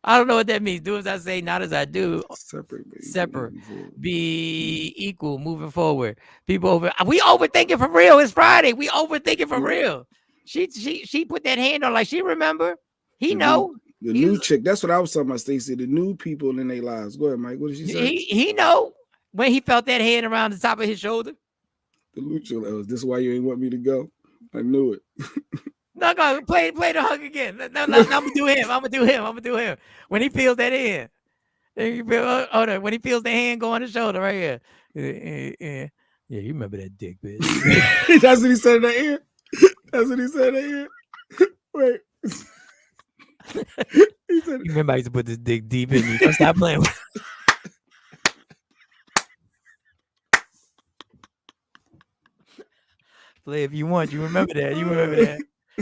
I don't know what that means. Do as I say, not as I do. Separate, baby. Separate. Be equal, moving forward. We overthinking for real. It's Friday. We overthinking for real. She put that hand on like she remember. He know. The new chick. That's what I was talking about, Stacey. The new people in their lives. Go ahead, Mike. What did she say? He know when he felt that hand around the top of his shoulder. The Lucha. This is why you ain't want me to go. I knew it. No, go play the hug again. No, I'm gonna do him. I'm gonna do him. When he feels that hand. When he feels the hand go on his shoulder right here. Yeah, you remember that dick, bitch. That's what he said in the ear. That's what he said in the ear. Wait. He said, you remember I used to put this dick deep in you. Don't stop playing with play if you want. You remember that. You remember that.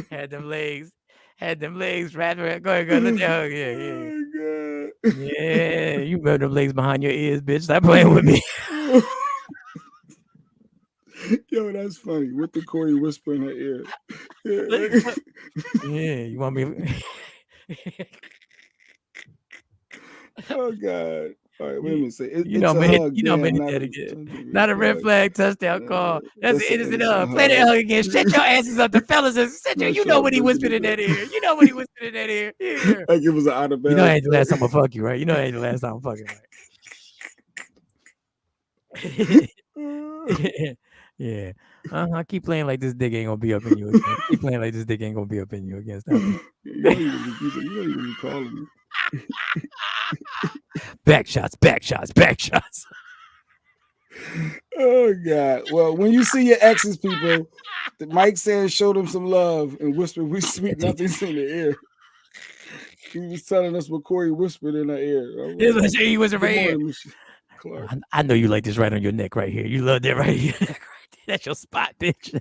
Had them legs wrapped around. Go ahead, let that hug. Yeah. Oh, yeah, you remember them legs behind your ears, bitch. Stop playing with me. Yo, that's funny. With the Corey whisper in her ear. Yeah, you want me? Oh God! All right, wait a minute. Say it's a hug. That again. Not a red flag touchdown call. That's an innocent hug. Play that hug again. Shut your asses up. The fellas you know what he whispered in that ear. You know what he whispered in that ear. Yeah. Like it was an out of bounds. You know ain't the last time I fuck you, right? You know ain't the last time I fucking right. Yeah. Keep playing like this dick ain't gonna be up in you again. Keep playing like this dick ain't gonna be up in you again. Stop it. You don't even be calling me. Back shots. Oh God! Well, when you see your exes, people, Mike says show them some love and whisper we sweet nothings in the ear. He was telling us what Corey whispered in her ear. He was right here. Clark. I know you like this right on your neck right here. You love that right here. That's your spot, bitch.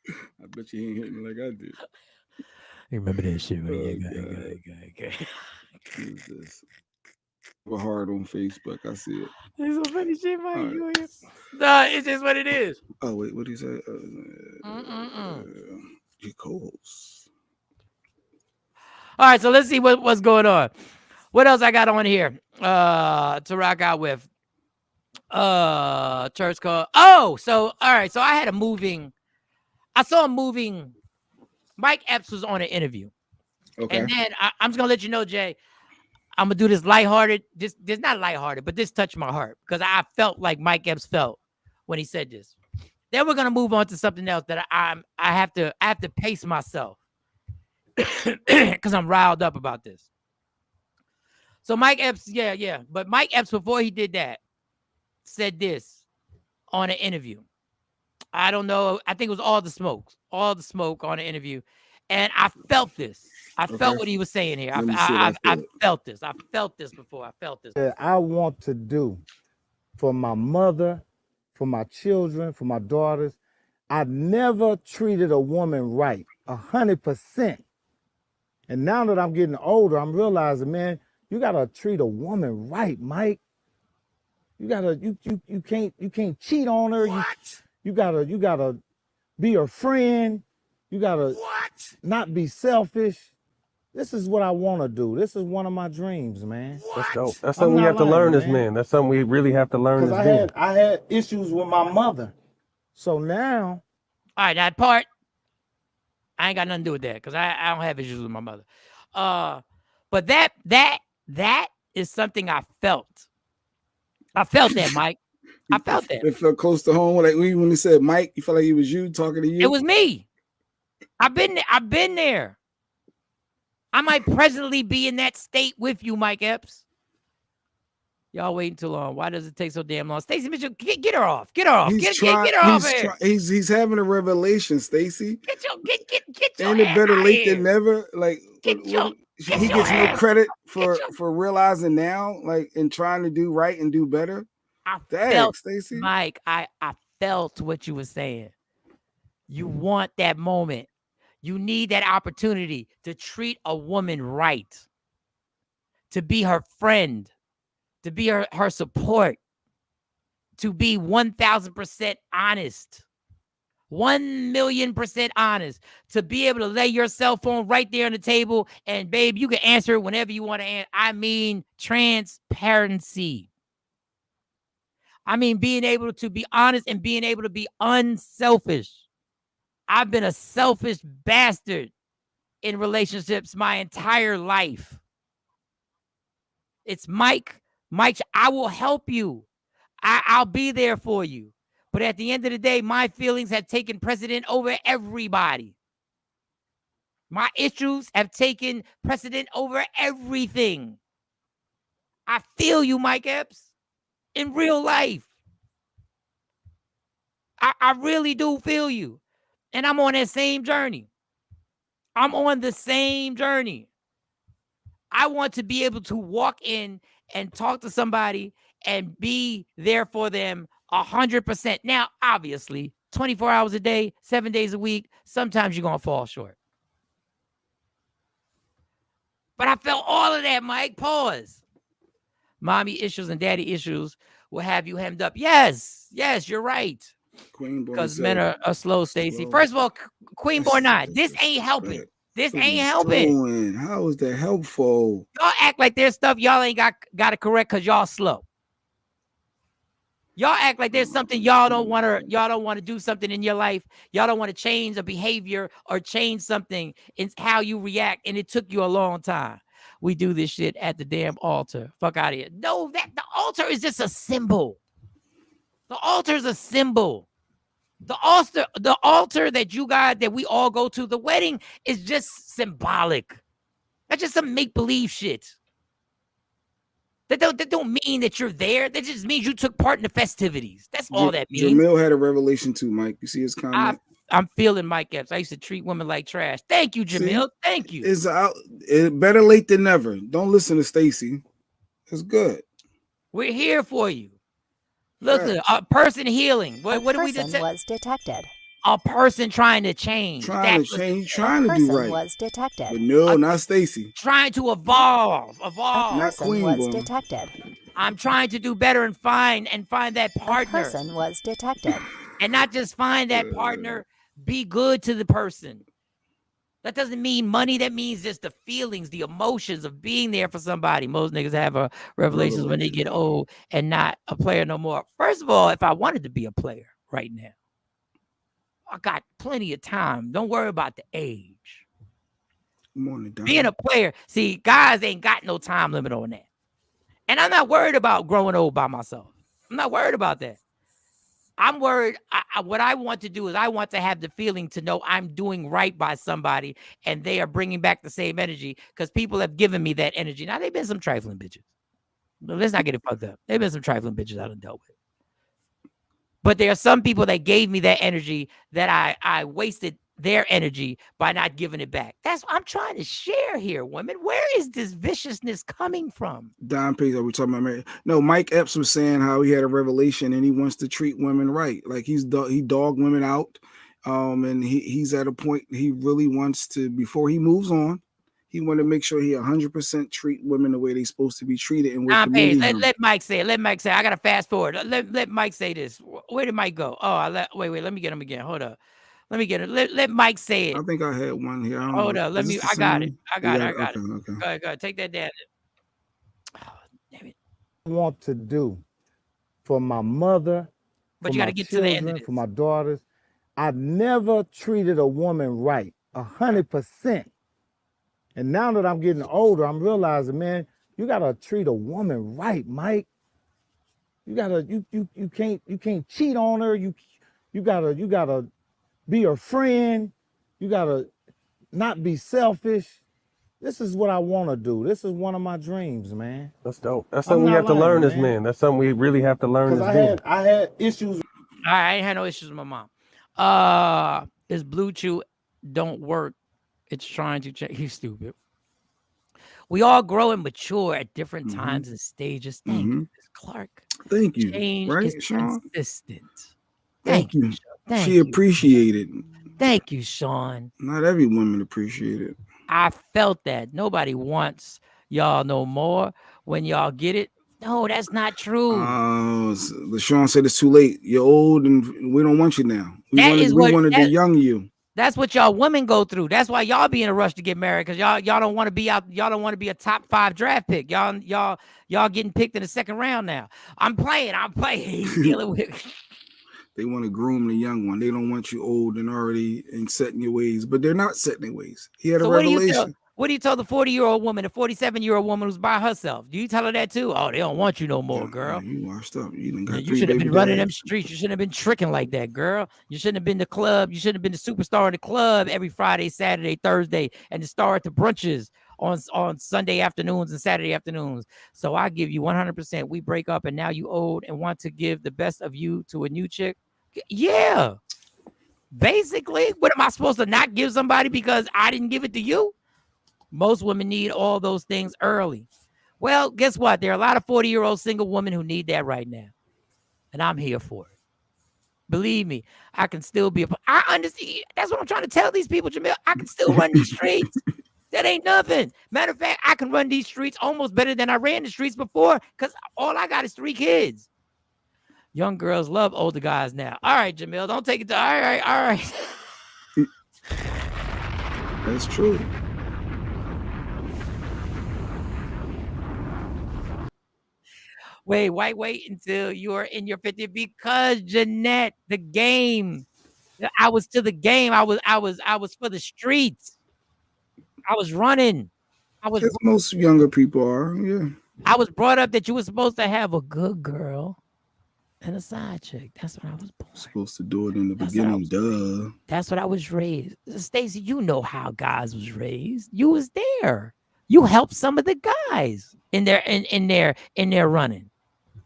I bet you ain't hitting like I did. You remember that shit, right? Oh, Okay. Who's this? A heart on Facebook. I see it. There's some funny shit, Mike. Right. Nah, it's just what it is. Oh wait, what did he say? Your co-host. All right, so let's see what's going on. What else I got on here to rock out with? Church call. Oh, so all right. So I saw a moving. Mike Epps was on an interview. Okay. And then I'm just gonna let you know, Jay. I'm gonna do this lighthearted. This not lighthearted, but this touched my heart because I felt like Mike Epps felt when he said this. Then we're gonna move on to something else that I have to pace myself because I'm riled up about this. So Mike Epps, yeah. But Mike Epps, before he did that, said this on an interview. I don't know. I think it was all the smoke on the interview. And I felt this. I felt what he was saying here. I felt this. I felt this before. I felt this. I want to do for my mother, for my children, for my daughters. I've never treated a woman right, 100%. And now that I'm getting older, I'm realizing, man, you gotta treat a woman right, Mike. You can't cheat on her. You gotta be her friend. You gotta not be selfish. This is what I want to do. This is one of my dreams, man. That's dope. That's something we have to learn as men. That's something we really have to learn as men. I had issues with my mother. So now. All right, that part, I ain't got nothing to do with that because I don't have issues with my mother. But that is something I felt. I felt that, Mike. I felt that. It felt close to home. Like when he said Mike, you felt like it was you talking to you. It was me. I've been there. I might presently be in that state with you, Mike Epps. Y'all waiting too long. Why does it take so damn long? Stacey Mitchell, get her off. Get her off. Get her off here. He's having a revelation, Stacey. Get your Ain't it better late here. than never? Like he gets no credit for realizing now, like, and trying to do right and do better. I felt, Stacey. Mike, I felt what you were saying. You want that moment. You need that opportunity to treat a woman right, to be her friend, to be her support, to be 1,000% honest, 1,000,000% honest, to be able to lay your cell phone right there on the table and babe, you can answer it whenever you want to answer. I mean, transparency. I mean, being able to be honest and being able to be unselfish. I've been a selfish bastard in relationships my entire life. It's Mike, I will help you. I'll be there for you. But at the end of the day, my feelings have taken precedent over everybody. My issues have taken precedent over everything. I feel you, Mike Epps, in real life. I really do feel you. And I'm on that same journey. I'm on the same journey. I want to be able to walk in and talk to somebody and be there for them 100%. Now, obviously, 24 hours a day, 7 days a week, sometimes you're going to fall short. But I felt all of that, Mike. Pause. Mommy issues and daddy issues will have you hemmed up. Yes, you're right. Because men are slow, Stacey. First of all, Queen or not, this ain't helping. This ain't helping. How is that helpful? Y'all act like there's stuff y'all ain't got to correct because y'all slow. Y'all act like there's something y'all don't want to do something in your life. Y'all don't want to change a behavior or change something in how you react, and it took you a long time. We do this shit at the damn altar. Fuck out of here. No, the altar is just a symbol. The altar is a symbol. The altar that we all go to, the wedding is just symbolic. That's just some make-believe shit. That don't mean that you're there. That just means you took part in the festivities. That's all that means. Jamil had a revelation too, Mike. You see his comment? I'm feeling Mike Epps. I used to treat women like trash. Thank you, Jamil. Thank you. It's better late than never. Don't listen to Stacey. It's good. We're here for you. Look, a person healing. What do we detect? Was detected. A person trying to change. Trying to do right. Was detected. But no, not Stacey. Trying to evolve. Not Queen was detected. I'm trying to do better and find that partner. A person was detected. And not just find that partner, be good to the person. That doesn't mean money. That means just the feelings, the emotions of being there for somebody. Most niggas have a revelations when they get old and not a player no more. First of all, if I wanted to be a player right now, I got plenty of time. Don't worry about the age. Being a player, see, guys ain't got no time limit on that. And I'm not worried about growing old by myself. I'm not worried about that. I'm worried. What I want to do is I want to have the feeling to know I'm doing right by somebody and they are bringing back the same energy because people have given me that energy. Now, they've been some trifling bitches. Let's not get it fucked up. They've been some trifling bitches I done dealt with. But there are some people that gave me that energy that I wasted their energy by not giving it back. That's what I'm trying to share here, women. Where is this viciousness coming from? Don Pace, are we talking about Mary? No, Mike Epps was saying how he had a revelation and he wants to treat women right. Like he dogged women out. And he's at a point he really wants to, before he moves on, he want to make sure he 100% treat women the way they're supposed to be treated. And Don Pace, let Mike say it. Let Mike say it. I got to fast forward. Let Mike say this. Where did Mike go? Oh, wait. Let me get him again. Hold up. Let me get it. Let Mike say it. I think I had one here. Hold up. Let me. I got it. I got it. Okay. Go ahead. Take that down. Oh, damn it. I want to do for my mother, but you got to get to the end of this. For my daughters. I've never treated a woman right, 100%. And now that I'm getting older, I'm realizing, man, you gotta treat a woman right, Mike. You can't cheat on her. You gotta be her friend. You gotta not be selfish. This is what I want to do. This is one of my dreams, man. That's dope. That's something we have to learn as men. That's something we really have to learn as men. I had issues. I ain't had no issues with my mom. This Blue Chew don't work. It's trying to change. He's stupid. We all grow and mature at different times and stages. Thank you, Ms. Clark. Thank you. Change is Shawn? consistent. Thank you. Thank she you. appreciated. Thank you, Shawn. Not every woman appreciate it. I felt that. Nobody wants y'all no more when y'all get it. No, that's not true. Sean said it's too late. You're old, and we don't want you now. We wanted the young you. That's what y'all women go through. That's why y'all be in a rush to get married, because y'all don't want to be out. Y'all don't want to be a top 5 draft pick. Y'all getting picked in the 2nd round now. I'm playing. He's dealing with. They want to groom the young one. They don't want you old and already and set in your ways, but they're not set in their ways. He had a revelation. What do you tell the 40-year-old woman, the 47-year-old woman who's by herself? Do you tell her that too? Oh, they don't want you no more, girl. You washed up. You should have been running them streets. You shouldn't have been tricking like that, girl. You shouldn't have been the club. You shouldn't have been the superstar in the club every Friday, Saturday, Thursday, and the star at the brunches on Sunday afternoons and Saturday afternoons. So I give you 100%. We break up, and now you old and want to give the best of you to a new chick. Yeah. Basically, what am I supposed to not give somebody because I didn't give it to you? Most women need all those things early. Well, guess what? There are a lot of 40-year-old single women who need that right now. And I'm here for it. Believe me, I can still be I understand. That's what I'm trying to tell these people, Jamil. I can still run these streets. That ain't nothing. Matter of fact, I can run these streets almost better than I ran the streets before, because all I got is 3 kids. Young girls love older guys now. All right, Jamil, don't take it to all right. That's true. Wait until you're in your 50s, because Jeanette, the game. I was to the game. I was for the streets. I was running. As most younger people are, yeah. I was brought up that you were supposed to have a good girl and a side chick. That's what I was born. Supposed to do it in the beginning, duh. That's what I was raised. Stacey, you know how guys was raised. You was there. You helped some of the guys in their running.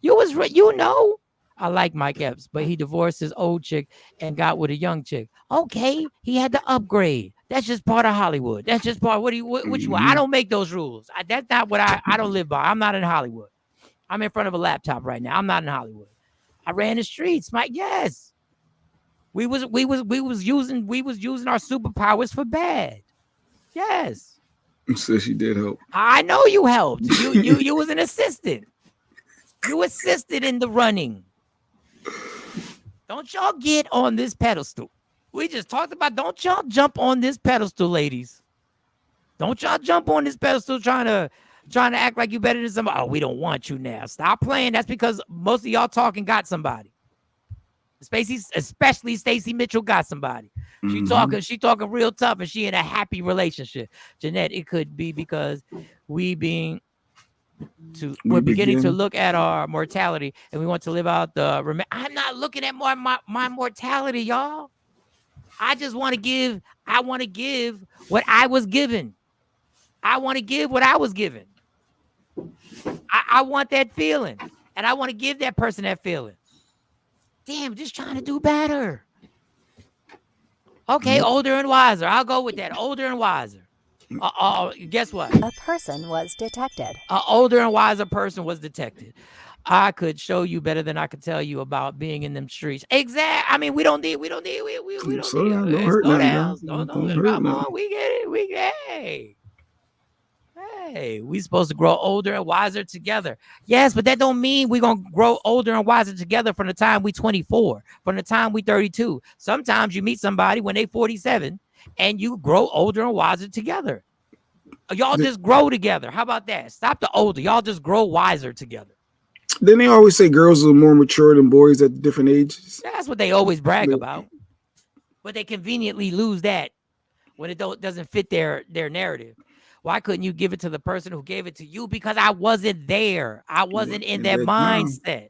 You know. I like Mike Epps, but he divorced his old chick and got with a young chick. Okay, he had to upgrade. That's just part of Hollywood. That's just part. What you? I don't make those rules. That's not what I don't live by. I'm not in Hollywood. I'm in front of a laptop right now. I'm not in Hollywood. I ran the streets, Mike. Yes, we was using our superpowers for bad. Yes. So she did help. I know you helped. You was an assistant. You assisted in the running. Don't y'all get on this pedestal. We just talked about, don't y'all jump on this pedestal, ladies. Don't y'all jump on this pedestal trying to act like you better than somebody. Oh, we don't want you now. Stop playing. That's because most of y'all talking got somebody. Especially Stacey Mitchell got somebody. She talking real tough, and she in a happy relationship. Jeanette, it could be because we're beginning to look at our mortality, and we want to live out the. I'm not looking at my mortality, y'all. I just want to give. I want to give what I was given. I want to give what I was given. I want that feeling, and I want to give that person that feeling. Damn, just trying to do better. Okay, older and wiser. I'll go with that. Older and wiser. Guess what? A person was detected. An older and wiser person was detected. I could show you better than I could tell you about being in them streets. Exactly. I mean, we don't need. Don't hurt nothing. Don't hurt nothing. We get it. Hey, we supposed to grow older and wiser together. Yes, but that don't mean we're gonna grow older and wiser together from the time we 24, from the time we 32. Sometimes you meet somebody when they 47 and you grow older and wiser together. Y'all just grow together. How about that? Stop the older. Y'all just grow wiser together. Then they always say girls are more mature than boys at different ages. That's what they always brag about. But they conveniently lose that when it doesn't fit their narrative. Why couldn't you give it to the person who gave it to you? Because I wasn't there. I wasn't in that mindset.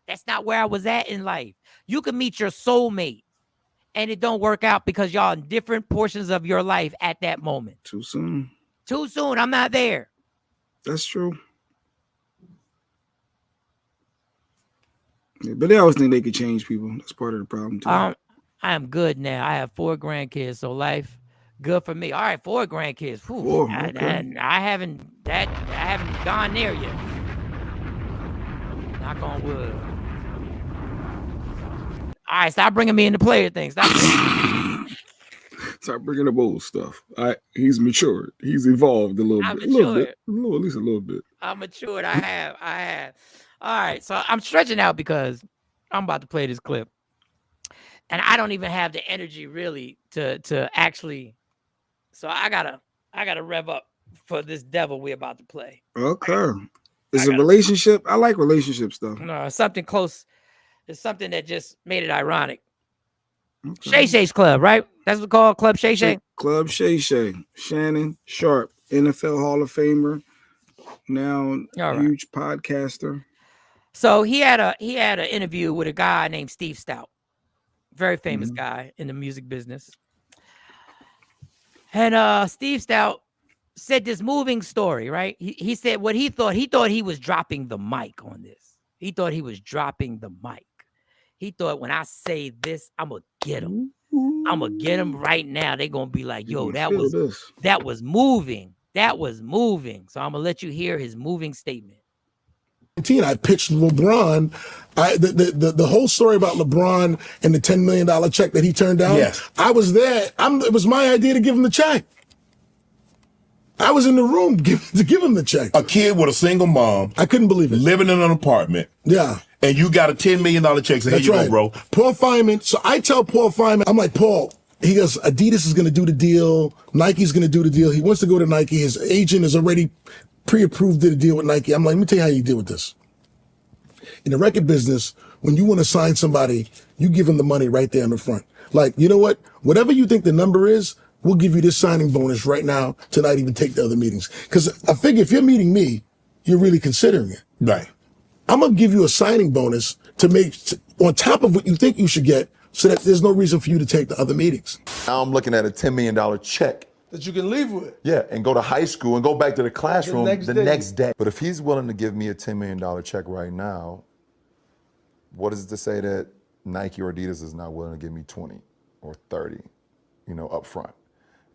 That's not where I was at in life. You can meet your soulmate and it don't work out because y'all in different portions of your life at that moment. Too soon. Too soon. I'm not there. That's true. Yeah, but they always think they could change people. That's part of the problem too. I am good now. I have 4 grandkids, so life good for me. All right, 4 grandkids. Whew, 4, okay. I haven't gone there yet. Knock on wood. All right, stop bringing me into player things. Stop. Start bringing up old stuff. He's matured. He's evolved a little bit. A little bit. At least a little bit. I'm matured. I have. All right. So I'm stretching out because I'm about to play this clip. And I don't even have the energy really to actually. So I gotta rev up for this devil we're about to play. Okay. Is it a relationship? I like relationship stuff. No, something close. It's something that just made it ironic. Okay. Shay Shay's Club, right? That's what it's called, Club Shay Shay? Club Shay Shay. Shannon Sharp, NFL Hall of Famer, now huge podcaster. So he had an interview with a guy named Steve Stout, very famous guy in the music business. And Steve Stout said this moving story, right? He said what he thought. He thought he was dropping the mic on this. He thought he was dropping the mic. He thought when I say this, I'm gonna get him. I'm gonna get him right now. They're gonna be like, yo, that was moving. That was moving. So I'm gonna let you hear his moving statement. I pitched LeBron. The whole story about LeBron and the $10 million check that he turned down. Yes. I was there. It was my idea to give him the check. I was in the room to give him the check. A kid with a single mom. I couldn't believe it. Living in an apartment. Yeah. And you got a $10 million check. So here you go, bro. Paul Feynman. So I tell Paul Feynman, I'm like, Paul, he goes, Adidas is going to do the deal. Nike's going to do the deal. He wants to go to Nike. His agent is already pre-approved to the deal with Nike. I'm like, let me tell you how you deal with this. In the record business, when you want to sign somebody, you give them the money right there in the front. Like, you know what? Whatever you think the number is, we'll give you this signing bonus right now to not even take the other meetings. Because I figure if you're meeting me, you're really considering it. Right. I'm going to give you a signing bonus to make on top of what you think you should get so that there's no reason for you to take the other meetings. Now I'm looking at a $10 million check. That you can leave with. Yeah, and go to high school and go back to the classroom the day. next day. But if he's willing to give me a $10 million check right now, what is it to say that Nike or Adidas is not willing to give me 20 or 30, up front?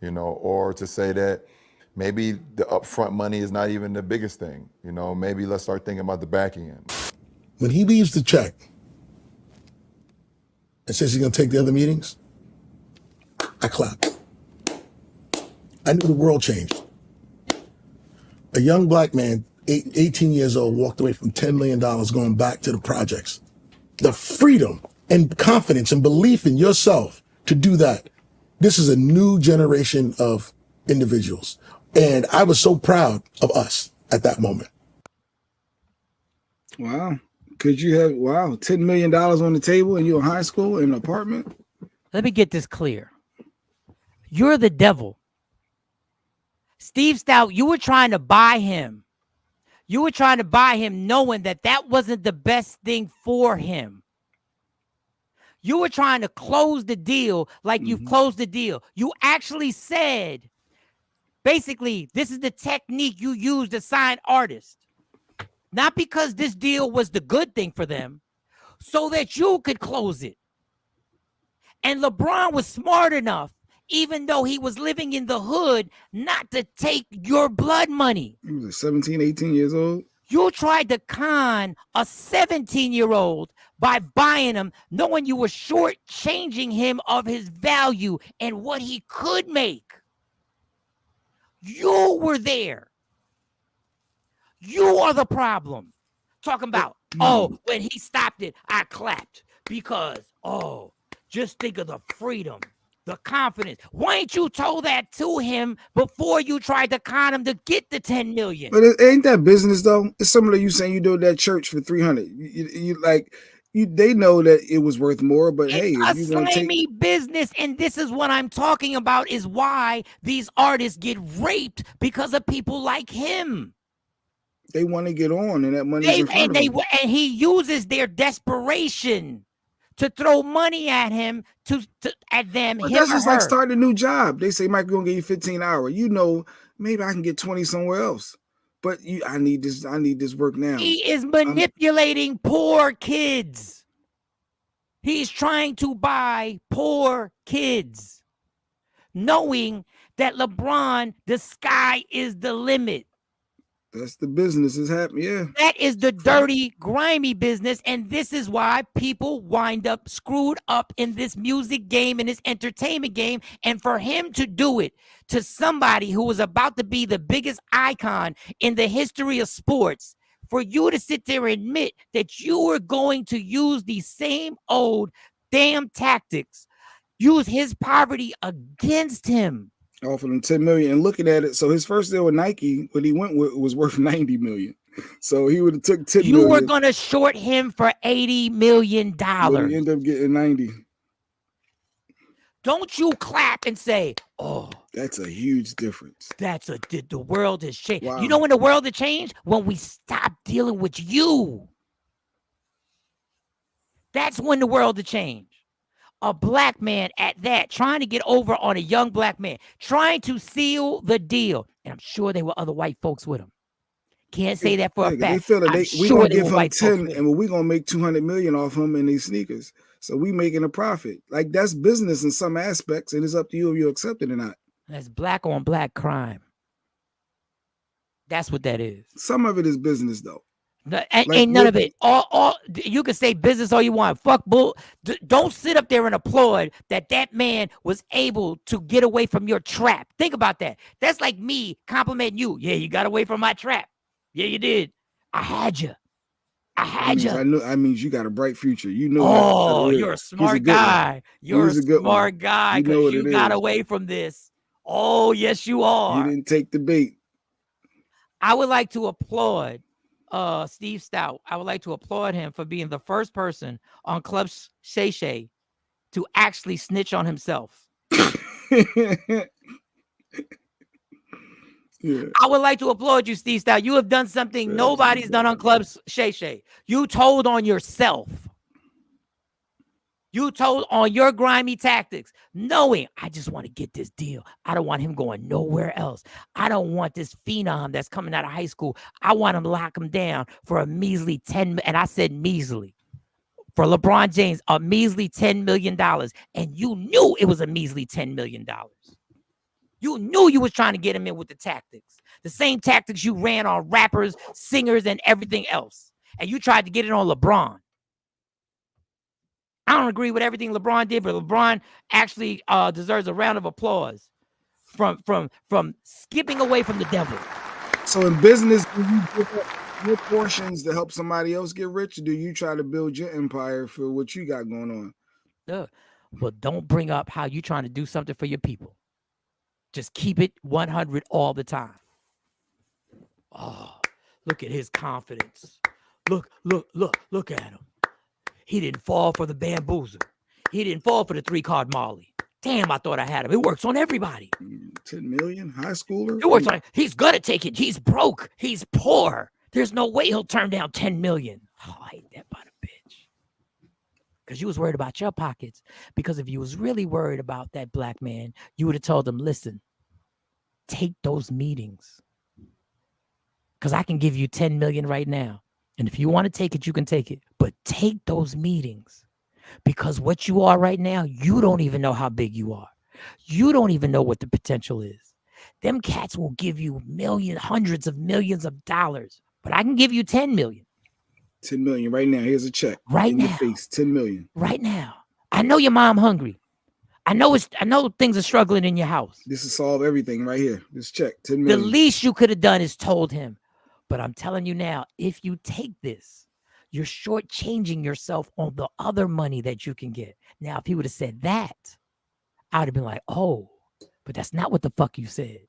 Or to say that maybe the upfront money is not even the biggest thing. Maybe let's start thinking about the back end. When he leaves the check and says he's going to take the other meetings, I clap. I knew the world changed. A young black man, 18 years old, walked away from $10 million going back to the projects. The freedom and confidence and belief in yourself to do that. This is a new generation of individuals. And I was so proud of us at that moment. Wow. Could you have, $10 million on the table and you're in high school in an apartment? Let me get this clear. You're the devil. Steve Stout, you were trying to buy him. You were trying to buy him knowing that that wasn't the best thing for him. You were trying to close the deal like you've closed the deal. You actually said, basically, this is the technique you use to sign artists. Not because this deal was the good thing for them, so that you could close it. And LeBron was smart enough, even though he was living in the hood, not to take your blood money. He was 17, 18 years old. You tried to con a 17-year-old by buying him, knowing you were shortchanging him of his value and what he could make. You were there. You are the problem. Talking about, when he stopped it, I clapped because, just think of the freedom, the confidence. Why ain't you told that to him before you tried to con him to get the 10 million? But ain't that business though? It's similar to you saying you do that church for 300. They know that it was worth more, but it's hey, a if you want to slimy business, and this is what I'm talking about, is why these artists get raped because of people like him. They want to get on, and that money is in front of them. And he uses their desperation to throw money at him, at them. But that's just like starting a new job. They say, Mike, we're gonna give you 15 hours. Maybe I can get 20 somewhere else. But I need this work now. He is manipulating poor kids. He's trying to buy poor kids, knowing that LeBron, the sky is the limit. That's the business is happening. Yeah. That is the dirty, grimy business. And this is why people wind up screwed up in this music game and this entertainment game. And for him to do it to somebody who was about to be the biggest icon in the history of sports, for you to sit there and admit that you were going to use these same old damn tactics, use his poverty against him. Offered him $10 million, and looking at it, so his first deal with Nike, what he went with, was worth $90 million. So he would have took $10 million. You were gonna short him for $80 million. But he ended up getting 90. Don't you clap and say, "Oh, that's a huge difference." The world has changed. Wow. You know when the world has changed? When we stop dealing with you. That's when the world has changed. A black man at that, trying to get over on a young black man, trying to seal the deal. And I'm sure there were other white folks with him. Can't say that for a fact. They feel that we sure gonna give him white 10 and we're gonna make $200 million off him in these sneakers. So we making a profit. Like, that's business in some aspects, and it's up to you if you accept it or not. That's black on black crime. That's what that is. Some of it is business though. Ain't none of it. All you can say business all you want. Fuck bull. Don't sit up there and applaud that man was able to get away from your trap. Think about that. That's like me complimenting you. Yeah, you got away from my trap. Yeah, you did. I had you. I mean, you got a bright future. You know. Oh, you're a smart guy. You're a smart guy because you got away from this. Oh, yes, you are. You didn't take the bait. I would like to applaud Steve Stout. I would like to applaud him for being the first person on Club Shay Shay to actually snitch on himself. Yeah. I would like to applaud you, Steve Stout. You have done something nobody's done on Club Shay Shay. You told on yourself. You told on your grimy tactics, knowing I just want to get this deal. I don't want him going nowhere else. I don't want this phenom that's coming out of high school. I want him to lock him down for a measly 10, and I said measly. For LeBron James, a measly $10 million. And you knew it was a measly $10 million. You knew you was trying to get him in with the tactics. The same tactics you ran on rappers, singers, and everything else. And you tried to get it on LeBron. I don't agree with everything LeBron did, but LeBron actually deserves a round of applause from skipping away from the devil. So in business, do you give up your portions to help somebody else get rich, or do you try to build your empire for what you got going on? Well, don't bring up how you trying to do something for your people. Just keep it 100 all the time. Oh, look at his confidence. Look at him. He didn't fall for the bamboozle. He didn't fall for the 3-card Molly. Damn, I thought I had him. It works on everybody. 10 million, high schooler. It works on. He's gonna take it. He's broke. He's poor. There's no way he'll turn down 10 million. Oh, I hate that about a bitch. Because you was worried about your pockets. Because if you was really worried about that black man, you would have told him, listen, take those meetings. Because I can give you 10 million right now. And if you want to take it, you can take it. But take those meetings. Because what you are right now, you don't even know how big you are. You don't even know what the potential is. Them cats will give you hundreds of millions of dollars. But I can give you 10 million. 10 million right now. Here's a check. Right in now. Your face. 10 million. Right now. I know your mom hungry. I know things are struggling in your house. This will solve everything right here. This check. 10 million. The least you could have done is told him. But I'm telling you now, if you take this, you're shortchanging yourself on the other money that you can get. Now, if he would have said that, I would have been like, oh, but that's not what the fuck you said.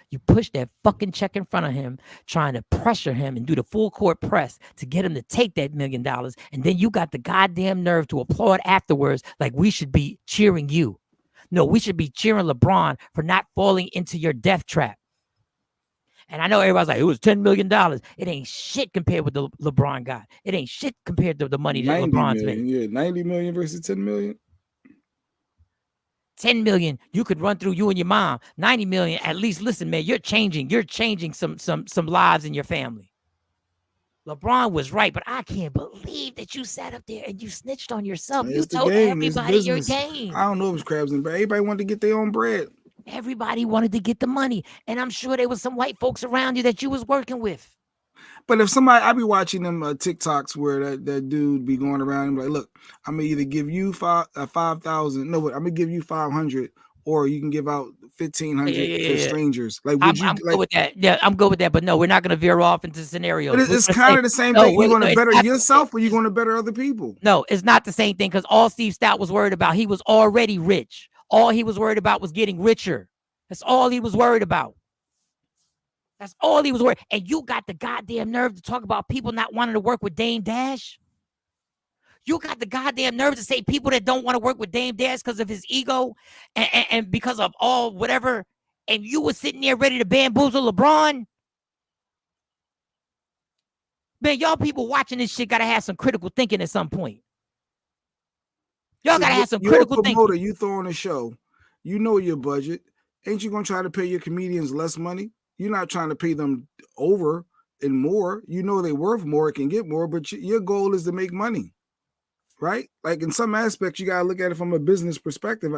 You pushed that fucking check in front of him, trying to pressure him and do the full court press to get him to take that $1 million. And then you got the goddamn nerve to applaud afterwards like we should be cheering you. No, we should be cheering LeBron for not falling into your death trap. And I know everybody's like, it was $10 million. It ain't shit compared with the LeBron got. It ain't shit compared to the money that LeBron's made. Yeah, 90 million versus 10 million. 10 million, you could run through you and your mom. 90 million, at least listen, man, you're changing some lives in your family. LeBron was right, but I can't believe that you sat up there and you snitched on yourself. You told everybody your game. I don't know if it's crabs and bread. Everybody wanted to get their own bread. Everybody wanted to get the money. And I'm sure there was some white folks around you that you was working with. But if somebody, I be watching them TikToks where that dude be going around and be like, look, I'm gonna either give you 5,000. No, but I'm gonna give you 500, or you can give out 1,500 to strangers. Like, would I'm you like? good with that. Yeah, I'm good with that. But no, we're not going to veer off into scenarios. But it's kind of the same thing. You want to better yourself, or you want to better other people? No, it's not the same thing, because all Steve Stout was worried about, he was already rich. All he was worried about was getting richer. That's all he was worried about. That's all he was worried. And you got the goddamn nerve to talk about people not wanting to work with Dame Dash? You got the goddamn nerve to say people that don't want to work with Dame Dash because of his ego and because of all whatever, and you were sitting there ready to bamboozle LeBron? Man, y'all people watching this shit got to have some critical thinking at some point. Y'all got to have some critical thinking. You're a promoter, you throwing a show. You know your budget. Ain't you going to try to pay your comedians less money? You're not trying to pay them over and more. You know they're worth more, it can get more, but your goal is to make money, right? Like in some aspects, you got to look at it from a business perspective.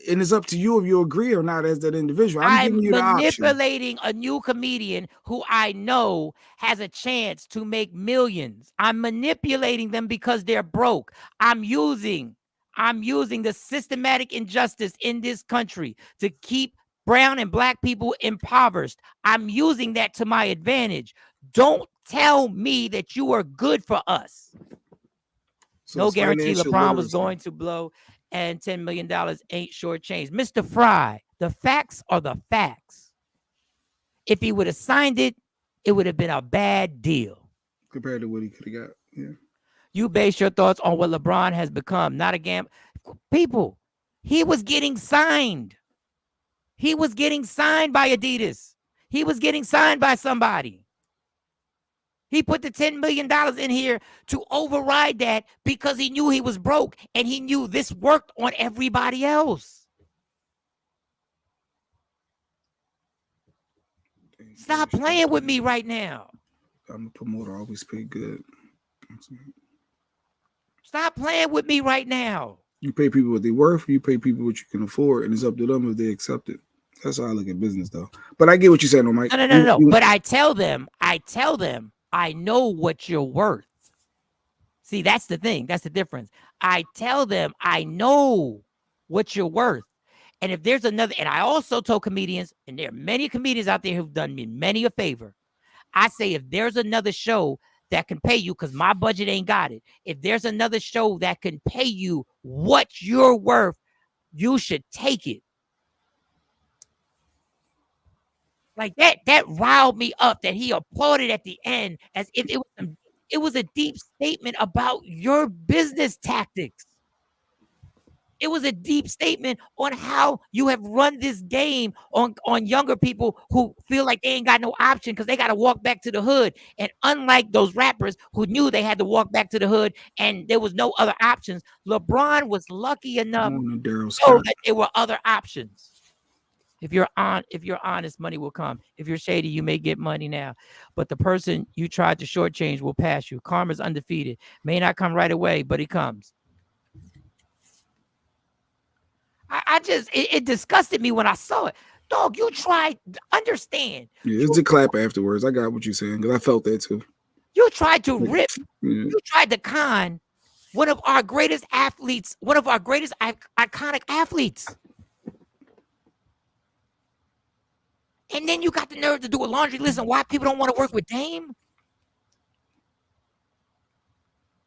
And it's up to you if you agree or not as that individual. I'm giving you the option. Manipulating a new comedian who I know has a chance to make millions. I'm manipulating them because they're broke. I'm using the systematic injustice in this country to keep brown and black people impoverished. I'm using that to my advantage. Don't tell me that you are good for us. So no guarantee LeBron was going to blow, and $10 million ain't short change. Mr. Fry, the facts are the facts. If he would have signed it, it would have been a bad deal. Compared to what he could have got. Yeah. You base your thoughts on what LeBron has become, not a gamble. People, he was getting signed. He was getting signed by Adidas. He was getting signed by somebody. He put the $10 million in here to override that because he knew he was broke and he knew this worked on everybody else. Stop playing with me right now. I'm a promoter, always pay good. Stop playing with me right now. You pay people what they're worth, you pay people what you can afford, and it's up to them if they accept it. That's how I look at business, though. But I get what you're saying, though, Mike. No. But I tell them, I know what you're worth. See, that's the thing. That's the difference. I tell them, I know what you're worth. And if there's another, and I also told comedians, and there are many comedians out there who've done me many a favor. I say, if there's another show that can pay you, because my budget ain't got it. If there's another show that can pay you what you're worth, you should take it. Like that riled me up that he applauded at the end as if it was a deep statement about your business tactics. It was a deep statement on how you have run this game on younger people who feel like they ain't got no option because they got to walk back to the hood. And unlike those rappers who knew they had to walk back to the hood and there was no other options, LeBron was lucky enough to know that there were other options. If you're honest, money will come. If you're shady, you may get money now. But the person you tried to shortchange will pass you. Karma's undefeated. May not come right away, but it comes. It disgusted me when I saw it. Dog, you tried to understand. Yeah, it's a clap afterwards. I got what you're saying because I felt that too. You tried to rip. Yeah. You tried to con one of our greatest athletes, one of our greatest iconic athletes. And then you got the nerve to do a laundry list on why people don't want to work with Dame.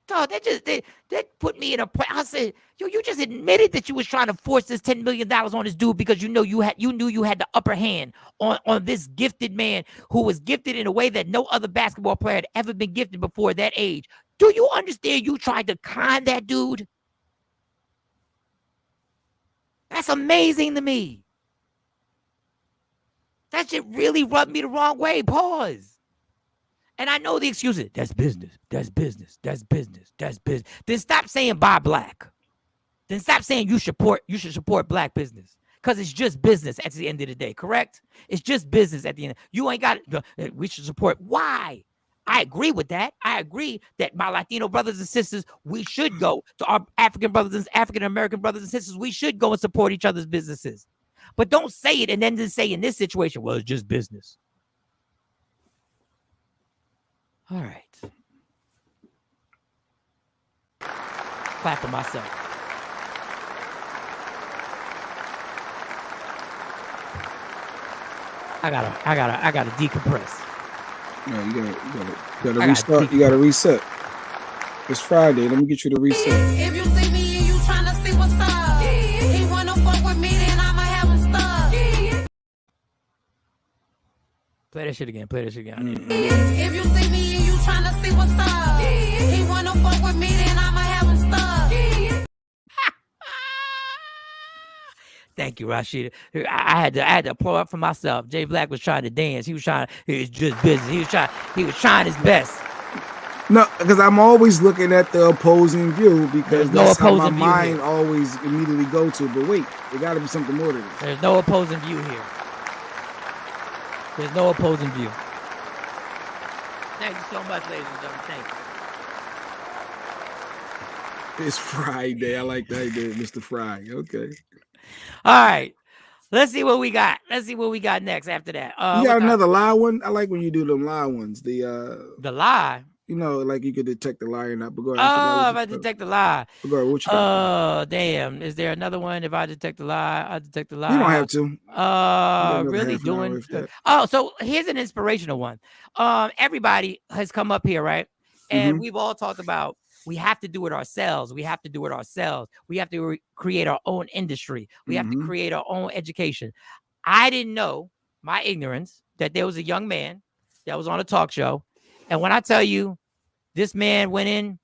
Dog, that put me in a point. I said, yo, you just admitted that you was trying to force this $10 million on this dude because you knew you had the upper hand on this gifted man who was gifted in a way that no other basketball player had ever been gifted before that age. Do you understand you tried to con that dude? That's amazing to me. That shit really rubbed me the wrong way. Pause. And I know the excuses. That's business. That's business. That's business. That's business. Then stop saying buy black. Then stop saying you should support black business. Because it's just business at the end of the day, correct? It's just business at the end. You ain't got it. We should support. Why? I agree with that. I agree that my Latino brothers and sisters, we should go to our African brothers and African American brothers and sisters. We should go and support each other's businesses. But don't say it and then just say in this situation, well, it's just business. All right. Clap for myself. I gotta decompress. No, you gotta restart. You gotta reset. It's Friday. Let me get you the reset. If you see me and you tryna see what's up, he wanna fuck with me, then I'ma have him stuck. Play that shit again. If you see me and you tryna see what's up, he wanna fuck with me, then I'ma have him stuck. Thank you, Rashida. I had to applaud up for myself. Jay Black was trying to dance. He was just busy. He was trying his best. No, because I'm always looking at the opposing view because that's how my mind always immediately go to. But wait, there got to be something more to this. There's no opposing view here. There's no opposing view. Thank you so much, ladies and gentlemen. Thank you. It's Friday. I like that idea, Mr. Fry. Okay. All right. Let's see what we got. Let's see what we got next after that. You got another lie one? I like when you do them lie ones. The lie? You know, like you could detect the lie or not. But go ahead. If I detect the lie. But go ahead. What you got? Oh, damn. Is there another one? If I detect the lie, I detect the lie. You don't have to. Really doing. Oh, so here's an inspirational one. Everybody has come up here, right? And we've all talked about we have to do it ourselves. We have to do it ourselves. We have to create our own industry. We have to create our own education. I didn't know, my ignorance, that there was a young man that was on a talk show. And when I tell you, this man went in,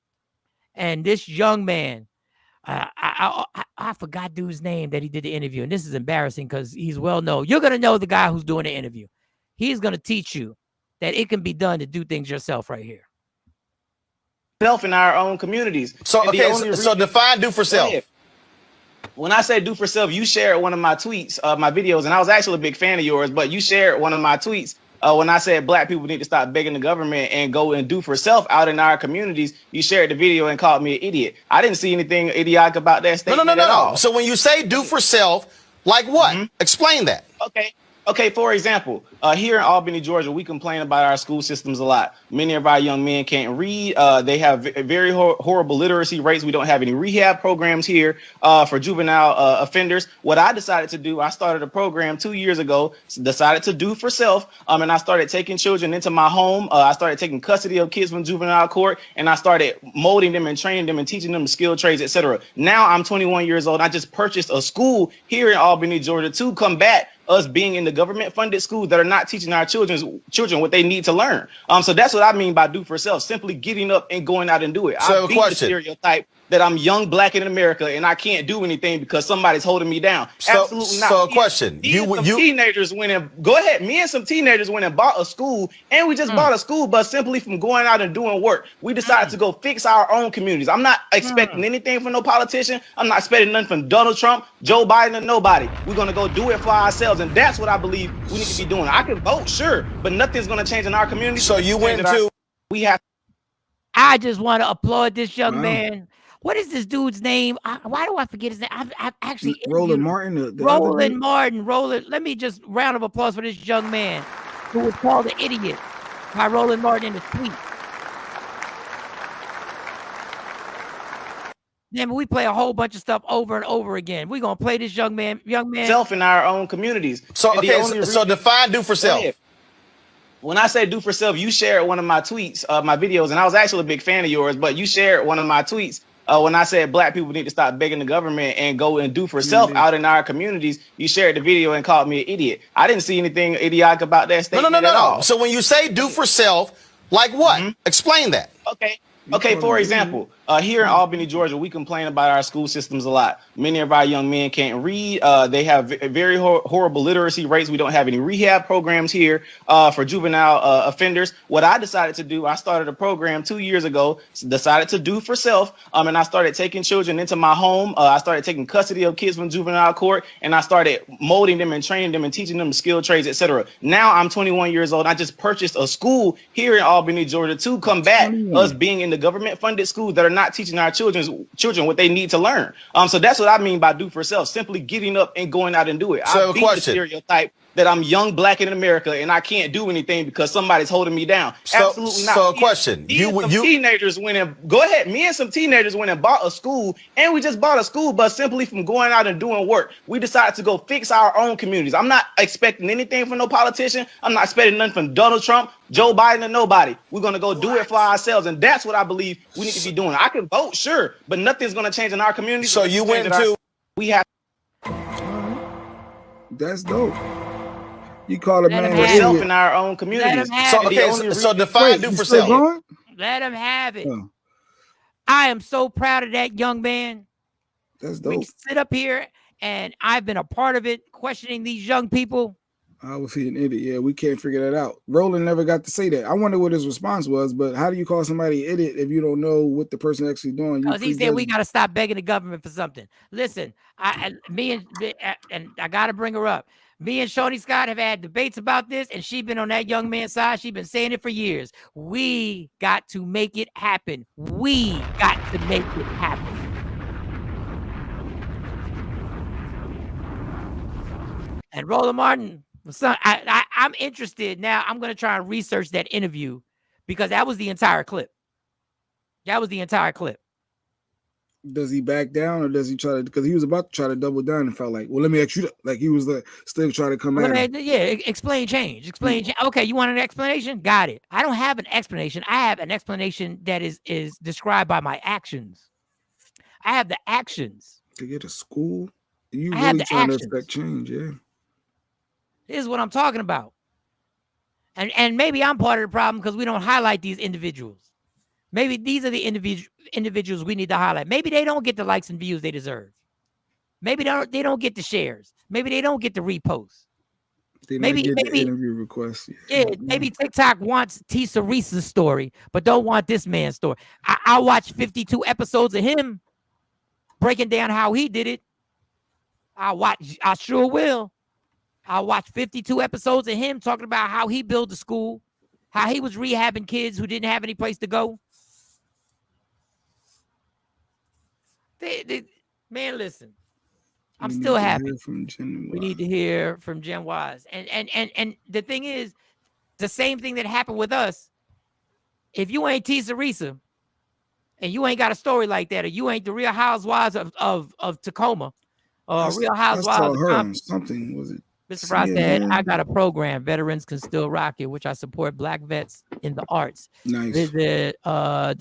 and this young man, I forgot dude's name that he did the interview. And this is embarrassing because he's well known. You're going to know the guy who's doing the interview. He's going to teach you that it can be done to do things yourself right here. Self in our own communities. So so define do for self. When I say do for self, you shared one of my tweets, my videos, and I was actually a big fan of yours, but you shared one of my tweets when I said black people need to stop begging the government and go and do for self out in our communities. You shared the video and called me an idiot. I didn't see anything idiotic about that statement at all. So when you say do for self, like what? Explain that. Okay, for example, here in Albany, Georgia, we complain about our school systems a lot. Many of our young men can't read. They have very horrible literacy rates. We don't have any rehab programs here for juvenile offenders. What I decided to do, I started a program 2 years ago, decided to do for self, and I started taking children into my home. I started taking custody of kids from juvenile court, and I started molding them and training them and teaching them skill trades, etc. Now I'm 21 years old. I just purchased a school here in Albany, Georgia, to combat us being in the government-funded schools that are not teaching our children what they need to learn. So that's what I mean by do for self, simply getting up and going out and do it. So I beat the stereotype that I'm young, black in America, and I can't do anything because somebody's holding me down. Absolutely not. So a question. Teenagers went and go ahead. Me and some teenagers went and bought a school, and we just bought a school bus simply from going out and doing work. We decided to go fix our own communities. I'm not expecting anything from no politician. I'm not expecting nothing from Donald Trump, Joe Biden, or nobody. We're gonna go do it for ourselves, and that's what I believe we need to be doing. I can vote, sure, but nothing's gonna change in our community. So you went to. We have. I just want to applaud this young man. What is this dude's name? Why do I forget his name? I've actually Roland Martin. Roland Martin. Let me just round of applause for this young man who was called an idiot by Roland Martin in the tweet. Then we play a whole bunch of stuff over and over again. We're gonna play this young man self in our own communities. So so define do for self. When I say do for self, you shared one of my tweets, my videos, and I was actually a big fan of yours, but you shared one of my tweets when I said black people need to stop begging the government and go and do for self out in our communities. You shared the video and called me an idiot. I didn't see anything idiotic about that statement at all. So when you say do for self, like what? Explain that. Okay, for example, here in Albany, Georgia, we complain about our school systems a lot. Many of our young men can't read. They have very horrible literacy rates. We don't have any rehab programs here for juvenile offenders. What I decided to do, I started a program 2 years ago, decided to do for self, and I started taking children into my home. I started taking custody of kids from juvenile court, and I started molding them and training them and teaching them skill trades, etc. Now I'm 21 years old. I just purchased a school here in Albany, Georgia, to combat us being in the government-funded schools that are not teaching our children what they need to learn. So that's what I mean by do for self, simply getting up and going out and do it. So I beat the stereotype that I'm young black in America and I can't do anything because somebody's holding me down. Absolutely not. So a question. Teenagers went and go ahead. Me and some teenagers went and bought a school, and we just bought a school bus simply from going out and doing work. We decided to go fix our own communities. I'm not expecting anything from no politician. I'm not expecting nothing from Donald Trump, Joe Biden, or nobody. We're gonna go do it for ourselves, and that's what I believe we need to be doing. I can vote, sure, but nothing's gonna change in our community. So you went to. We have. That's dope. You call a man an yourself idiot in our own communities. So define do for self. Let him have it. I am so proud of that young man. That's dope. We sit up here, and I've been a part of it, questioning these young people. I was an idiot. Yeah, we can't figure that out. Roland never got to say that. I wonder what his response was, but how do you call somebody an idiot if you don't know what the person actually doing? Because he said we got to stop begging the government for something. Listen, I got to bring her up. Me and Shawnee Scott have had debates about this, and she's been on that young man's side. She's been saying it for years. We got to make it happen. We got to make it happen. And Roland Martin, son, I'm interested now. I'm going to try and research that interview because that was the entire clip. That was the entire clip. Does he back down or does he try to? Because he was about to try to double down and felt like, well, let me ask you. Like he was still trying to come at him. Yeah, explain change. Explain. Okay, you want an explanation? Got it. I don't have an explanation. I have an explanation that is described by my actions. I have the actions. To get to school, you really trying to affect change, yeah. This is what I'm talking about. And maybe I'm part of the problem because we don't highlight these individuals. Maybe these are the individuals we need to highlight. Maybe they don't get the likes and views they deserve. Maybe they don't get the shares. Maybe they don't get the reposts. Maybe the interview requests. Yeah, maybe TikTok wants T. Ceresa's story, but don't want this man's story. I'll watch 52 episodes of him breaking down how he did it. I sure will. I'll watch 52 episodes of him talking about how he built the school, how he was rehabbing kids who didn't have any place to go. Man, listen. I'm still happy. We need to hear from Gen Ys. And the thing is, the same thing that happened with us. If you ain't T. Ceresa and you ain't got a story like that, or you ain't the Real Housewives of Tacoma, or Real Housewives of Compton, something was it? Mr. Fry said, I got a program. Veterans can still rock it, which I support black vets in the arts. Nice. Visit the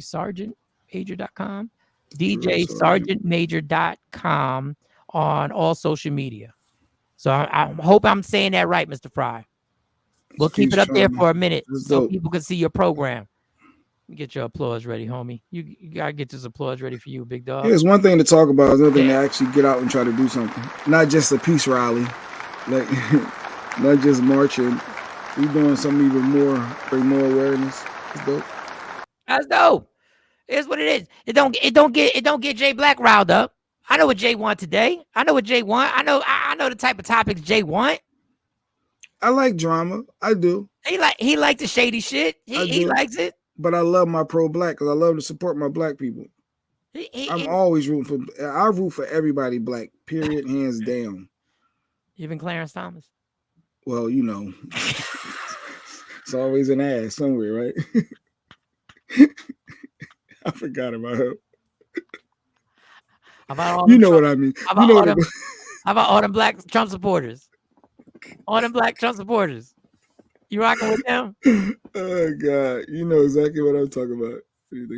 sergeantmajor.com, djsergeantmajor.com on all social media. So I hope I'm saying that right, Mr. Fry. We'll keep it up there for a minute so people can see your program. Get your applause ready, homie. You gotta get this applause ready for you, big dog. Yeah, it's one thing to talk about, it's another thing to actually get out and try to do something. Not just a peace rally, like not just marching. We doing something even more, bring more awareness. It's dope. That's dope. It's what it is. It don't get Jay Black riled up. I know what Jay want today. I know what Jay want. I know the type of topics Jay want. I like drama. I do. He like the shady shit. He likes it. But I love my pro-black because I love to support my black people. I'm always rooting for. I root for everybody black. Period. Hands down. Even Clarence Thomas. Well, you know, it's always an ass somewhere, right? I forgot about her. You know what I mean. How about all them black Trump supporters? All them black Trump supporters. You rocking with them? Oh God, you know exactly what I'm talking about. Did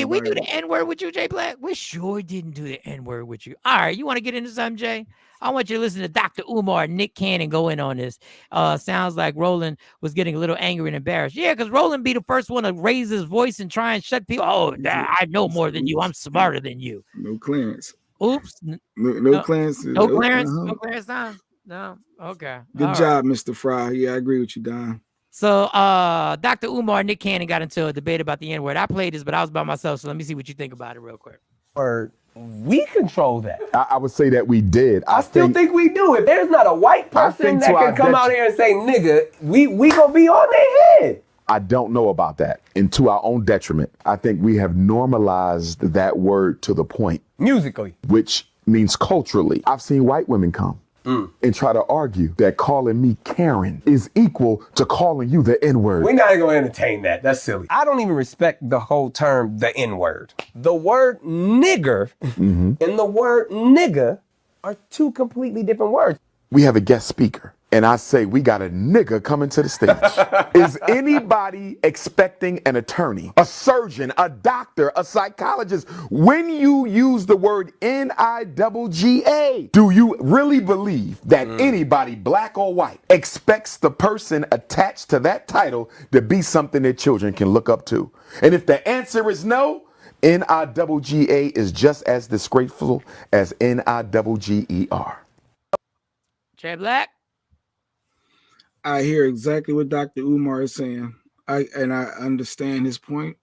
we do the N-word with you, Jay Black? We sure didn't do the N-word with you. All right, you want to get into something, Jay? I want you to listen to Dr. Umar and Nick Cannon go in on this. Sounds like Roland was getting a little angry and embarrassed. Yeah, because Roland be the first one to raise his voice and try and shut people. Oh, I know more than you. I'm smarter than you. No clearance. Oops. No clearance. No clearance. No clearance time. No. Okay. Good job, Mr. Fry. Yeah, I agree with you, Don. So Dr. Umar and Nick Cannon got into a debate about the N-word. I played this, but I was by myself. So let me see what you think about it real quick. We control that. I would say that we did. I still think we do. If there's not a white person that can come out here and say nigga, we gonna be on their head. I don't know about that. And to our own detriment, I think we have normalized that word to the point. Musically. Which means culturally. I've seen white women come and try to argue that calling me Karen is equal to calling you the N-word. We're not going to entertain that. That's silly. I don't even respect the whole term, the N-word. The word nigger and the word nigga are two completely different words. We have a guest speaker, and I say we got a nigga coming to the stage. Is anybody expecting an attorney, a surgeon, a doctor, a psychologist? When you use the word N-I-double-G-A, do you really believe that anybody, black or white, expects the person attached to that title to be something their children can look up to? And if the answer is no, N-I-double-G-A is just as disgraceful as N-I-double-G-E-R. Jay Black. I hear exactly what Dr. Umar is saying. I understand his point,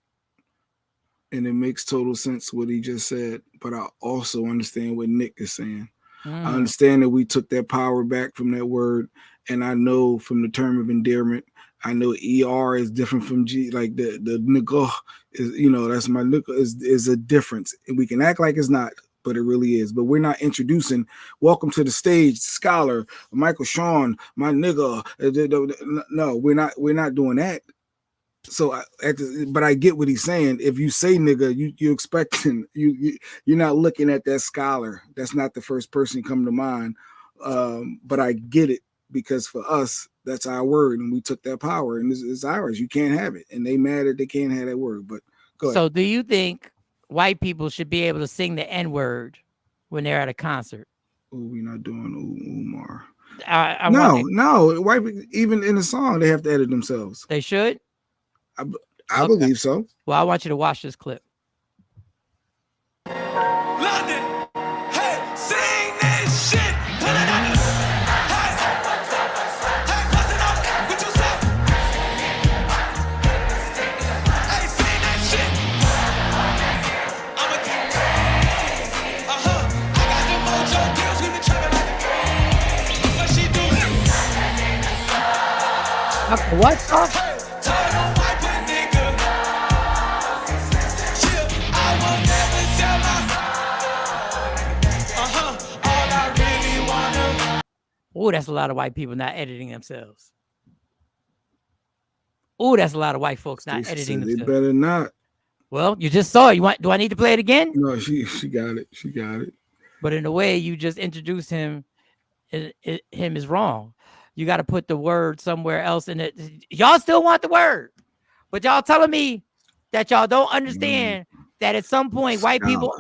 and it makes total sense what he just said. But I also understand what Nick is saying. I understand that we took that power back from that word, and I know from the term of endearment, I know ER is different from G. Like the nigga is, that's my nigga is a difference, and we can act like it's not, but it really is. But we're not introducing welcome to the stage, scholar Michael Shawn, my nigga. No, we're not doing that. So, but I get what he's saying. If you say nigga, you expecting you're not looking at that scholar. That's not the first person come to mind. But I get it, because for us, that's our word, and we took that power, and it's ours. You can't have it, and they mad that they can't have that word. But go ahead. So, do you think white people should be able to sing the N-word when they're at a concert? Oh, we're not doing Umar. No. White people, even in the song, they have to edit themselves. They should. I believe so. Well, I want you to watch this clip. London, hey, sing this shit. Put it on. Hey, bust it up. What you say? Hey, sing that shit. I'ma keep. I got the mojo deals. We been trapping like what she do. What? Oh, that's a lot of white people not editing themselves. Oh, that's a lot of white folks not editing themselves. They better not. Well, you just saw it. Do I need to play it again? No, she got it. She got it. But in a way, you just introduced him. Him is wrong. You got to put the word somewhere else in it. Y'all still want the word, but y'all telling me that y'all don't understand that at some point white people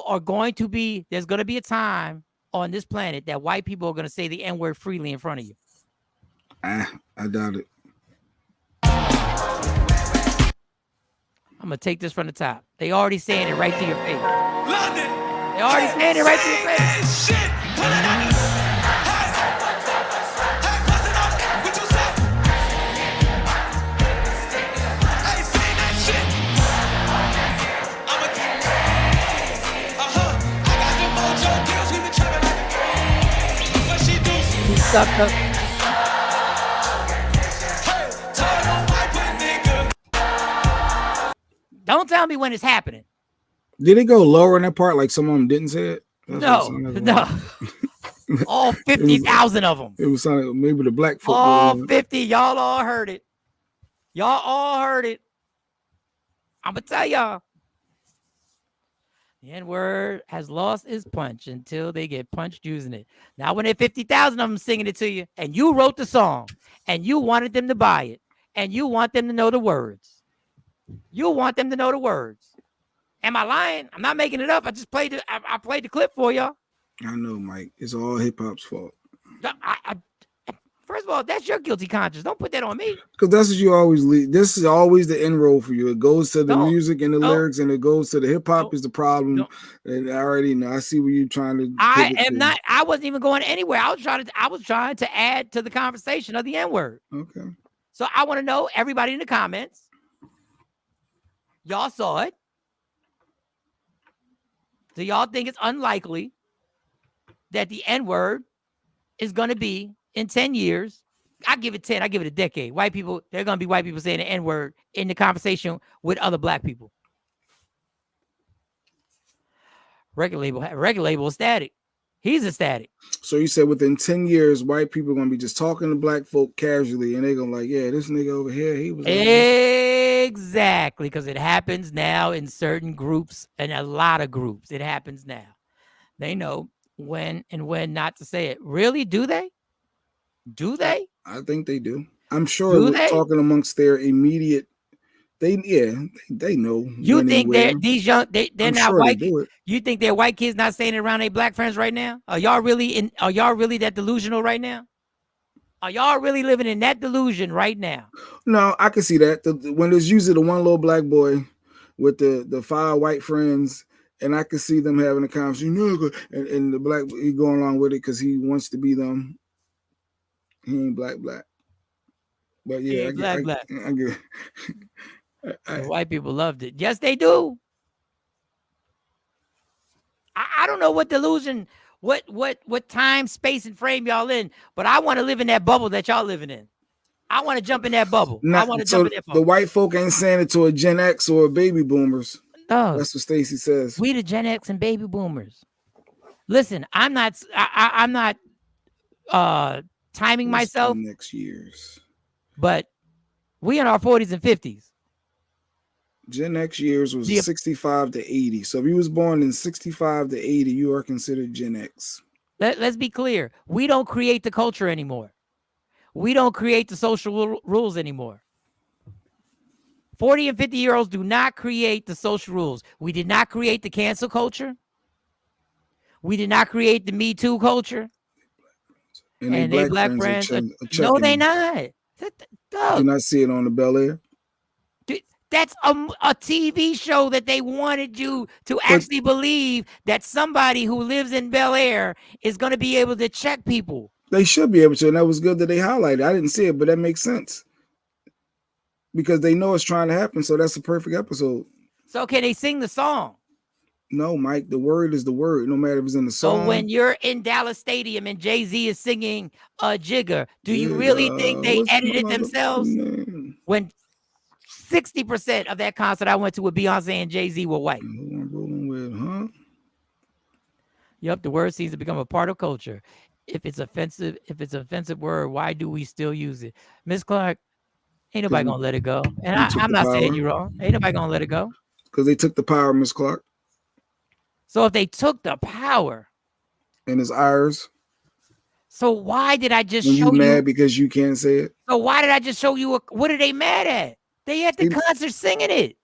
are going to be. There's going to be a time on this planet that white people are going to say the N-word freely in front of you. I doubt it. I'm going to take this from the top. They already saying it right to your face. London, they already saying it right to your face. Shit. Put it on. Hey, bust it up. What you say? Hey, sing that shit. I'ma keep. I got the mojo deals. We been trapping like what she do. He sucked up. Don't tell me when it's happening. Did it go lower in that part? Like some of them didn't say it? No. All 50,000 of them. It was something, maybe the black folk. All 50. Y'all all heard it. Y'all all heard it. I'm going to tell y'all. The N-word has lost its punch until they get punched using it. Now, when there are 50,000 of them singing it to you, and you wrote the song, and you wanted them to buy it, and you want them to know the words. You want them to know the words. Am I lying? I'm not making it up. I just played it. I played the clip for y'all. I know, Mike. It's all hip hop's fault. First of all, that's your guilty conscience. Don't put that on me. Because that's what you always lead. This is always the end roll for you. It goes to the music and the lyrics, and it goes to the hip hop is the problem. And I already know. I see where you're trying to. I wasn't even going anywhere. I was trying to add to the conversation of the N-word. Okay. So I want to know, everybody in the comments. Y'all saw it. Do y'all think it's unlikely that the N-word is going to be in 10 years? I give it 10. I give it a decade. White people, they're going to be white people saying the N-word in the conversation with other black people. Record label is static. He's ecstatic. So you said within 10 years, white people are gonna be just talking to black folk casually, and they're gonna like, yeah, this nigga over here, he was Exactly, because it happens now in certain groups and a lot of groups. It happens now. They know when and when not to say it. Really? Do they? Do they? I think they do. I'm sure Do we're they? talking amongst their immediate. They know. You when think and they're where. these young? They're I'm not sure they white. do it. You think they're white kids not saying it around their black friends right now? Are y'all really that delusional right now? Are y'all really living in that delusion right now? No, I can see that. When there's usually the one little black boy with the 5 white friends, and I can see them having a conversation, and the black he going along with it because he wants to be them. He ain't black. But yeah, I get. The white people loved it. Yes, they do. I don't know what delusion, what time, space, and frame y'all in, but I want to live in that bubble that y'all living in. I want to jump in that bubble. I want to jump in that bubble. The white folk ain't saying it to a Gen X or a baby boomers. No, that's what Stacey says. We the Gen X and baby boomers. Listen, I'm not timing myself. Next years, but we in our 40s and 50s. Gen X years was 65 to 80. So if you was born in 65 to 80, you are considered Gen X. Let's be clear. We don't create the culture anymore. We don't create the social rules anymore. 40 and 50-year-olds do not create the social rules. We did not create the cancel culture. We did not create the Me Too culture. And they black friends are no, they not. Do not see it on the Bel Air. That's a TV show that they wanted you to actually believe that somebody who lives in Bel Air is going to be able to check people. They should be able to, and that was good that they highlighted. I didn't see it, but that makes sense because they know it's trying to happen. So that's a perfect episode. So can they sing the song? No, Mike. The word is the word, no matter if it's in the song. So when you're in Dallas Stadium and Jay-Z is singing a Jigger, do you really think they edited themselves? When 60% of that concert I went to with Beyonce and Jay-Z were white. Who I'm rolling with, huh? Yep, the word seems to become a part of culture. If it's offensive word, why do we still use it? Miss Clark, ain't nobody gonna let it go. And I'm not saying you're wrong. Ain't nobody gonna let it go. Because they took the power, Miss Clark. So if they took the power and his ours. So why did I just show you? Mad because you can't say it? So why did I just show you? What are they mad at? They at the concert singing it.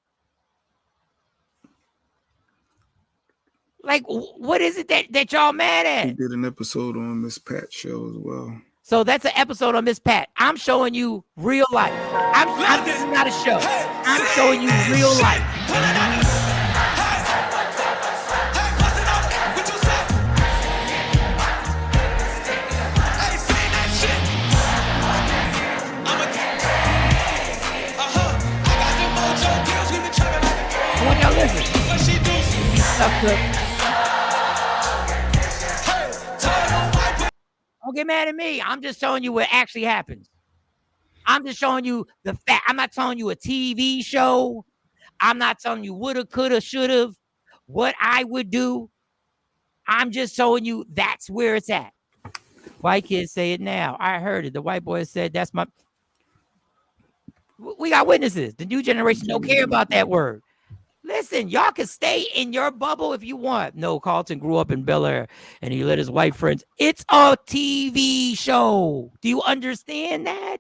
Like, what is it that y'all mad at? We did an episode on Miss Pat's show as well. So that's an episode on Miss Pat. I'm showing you real life. This is not a show. I'm showing you real life. When y'all listen. Don't get mad at me. I'm just showing you what actually happens. I'm just showing you the fact. I'm not telling you a TV show. I'm not telling you woulda, coulda, shoulda, what I would do. I'm just showing you that's where it's at. White kids say it now. I heard it. The white boy said that's my. We got witnesses. The new generation don't care about that word. Listen, y'all can stay in your bubble if you want. No, Carlton grew up in Bel Air and he let his white friends. It's a TV show. Do you understand that?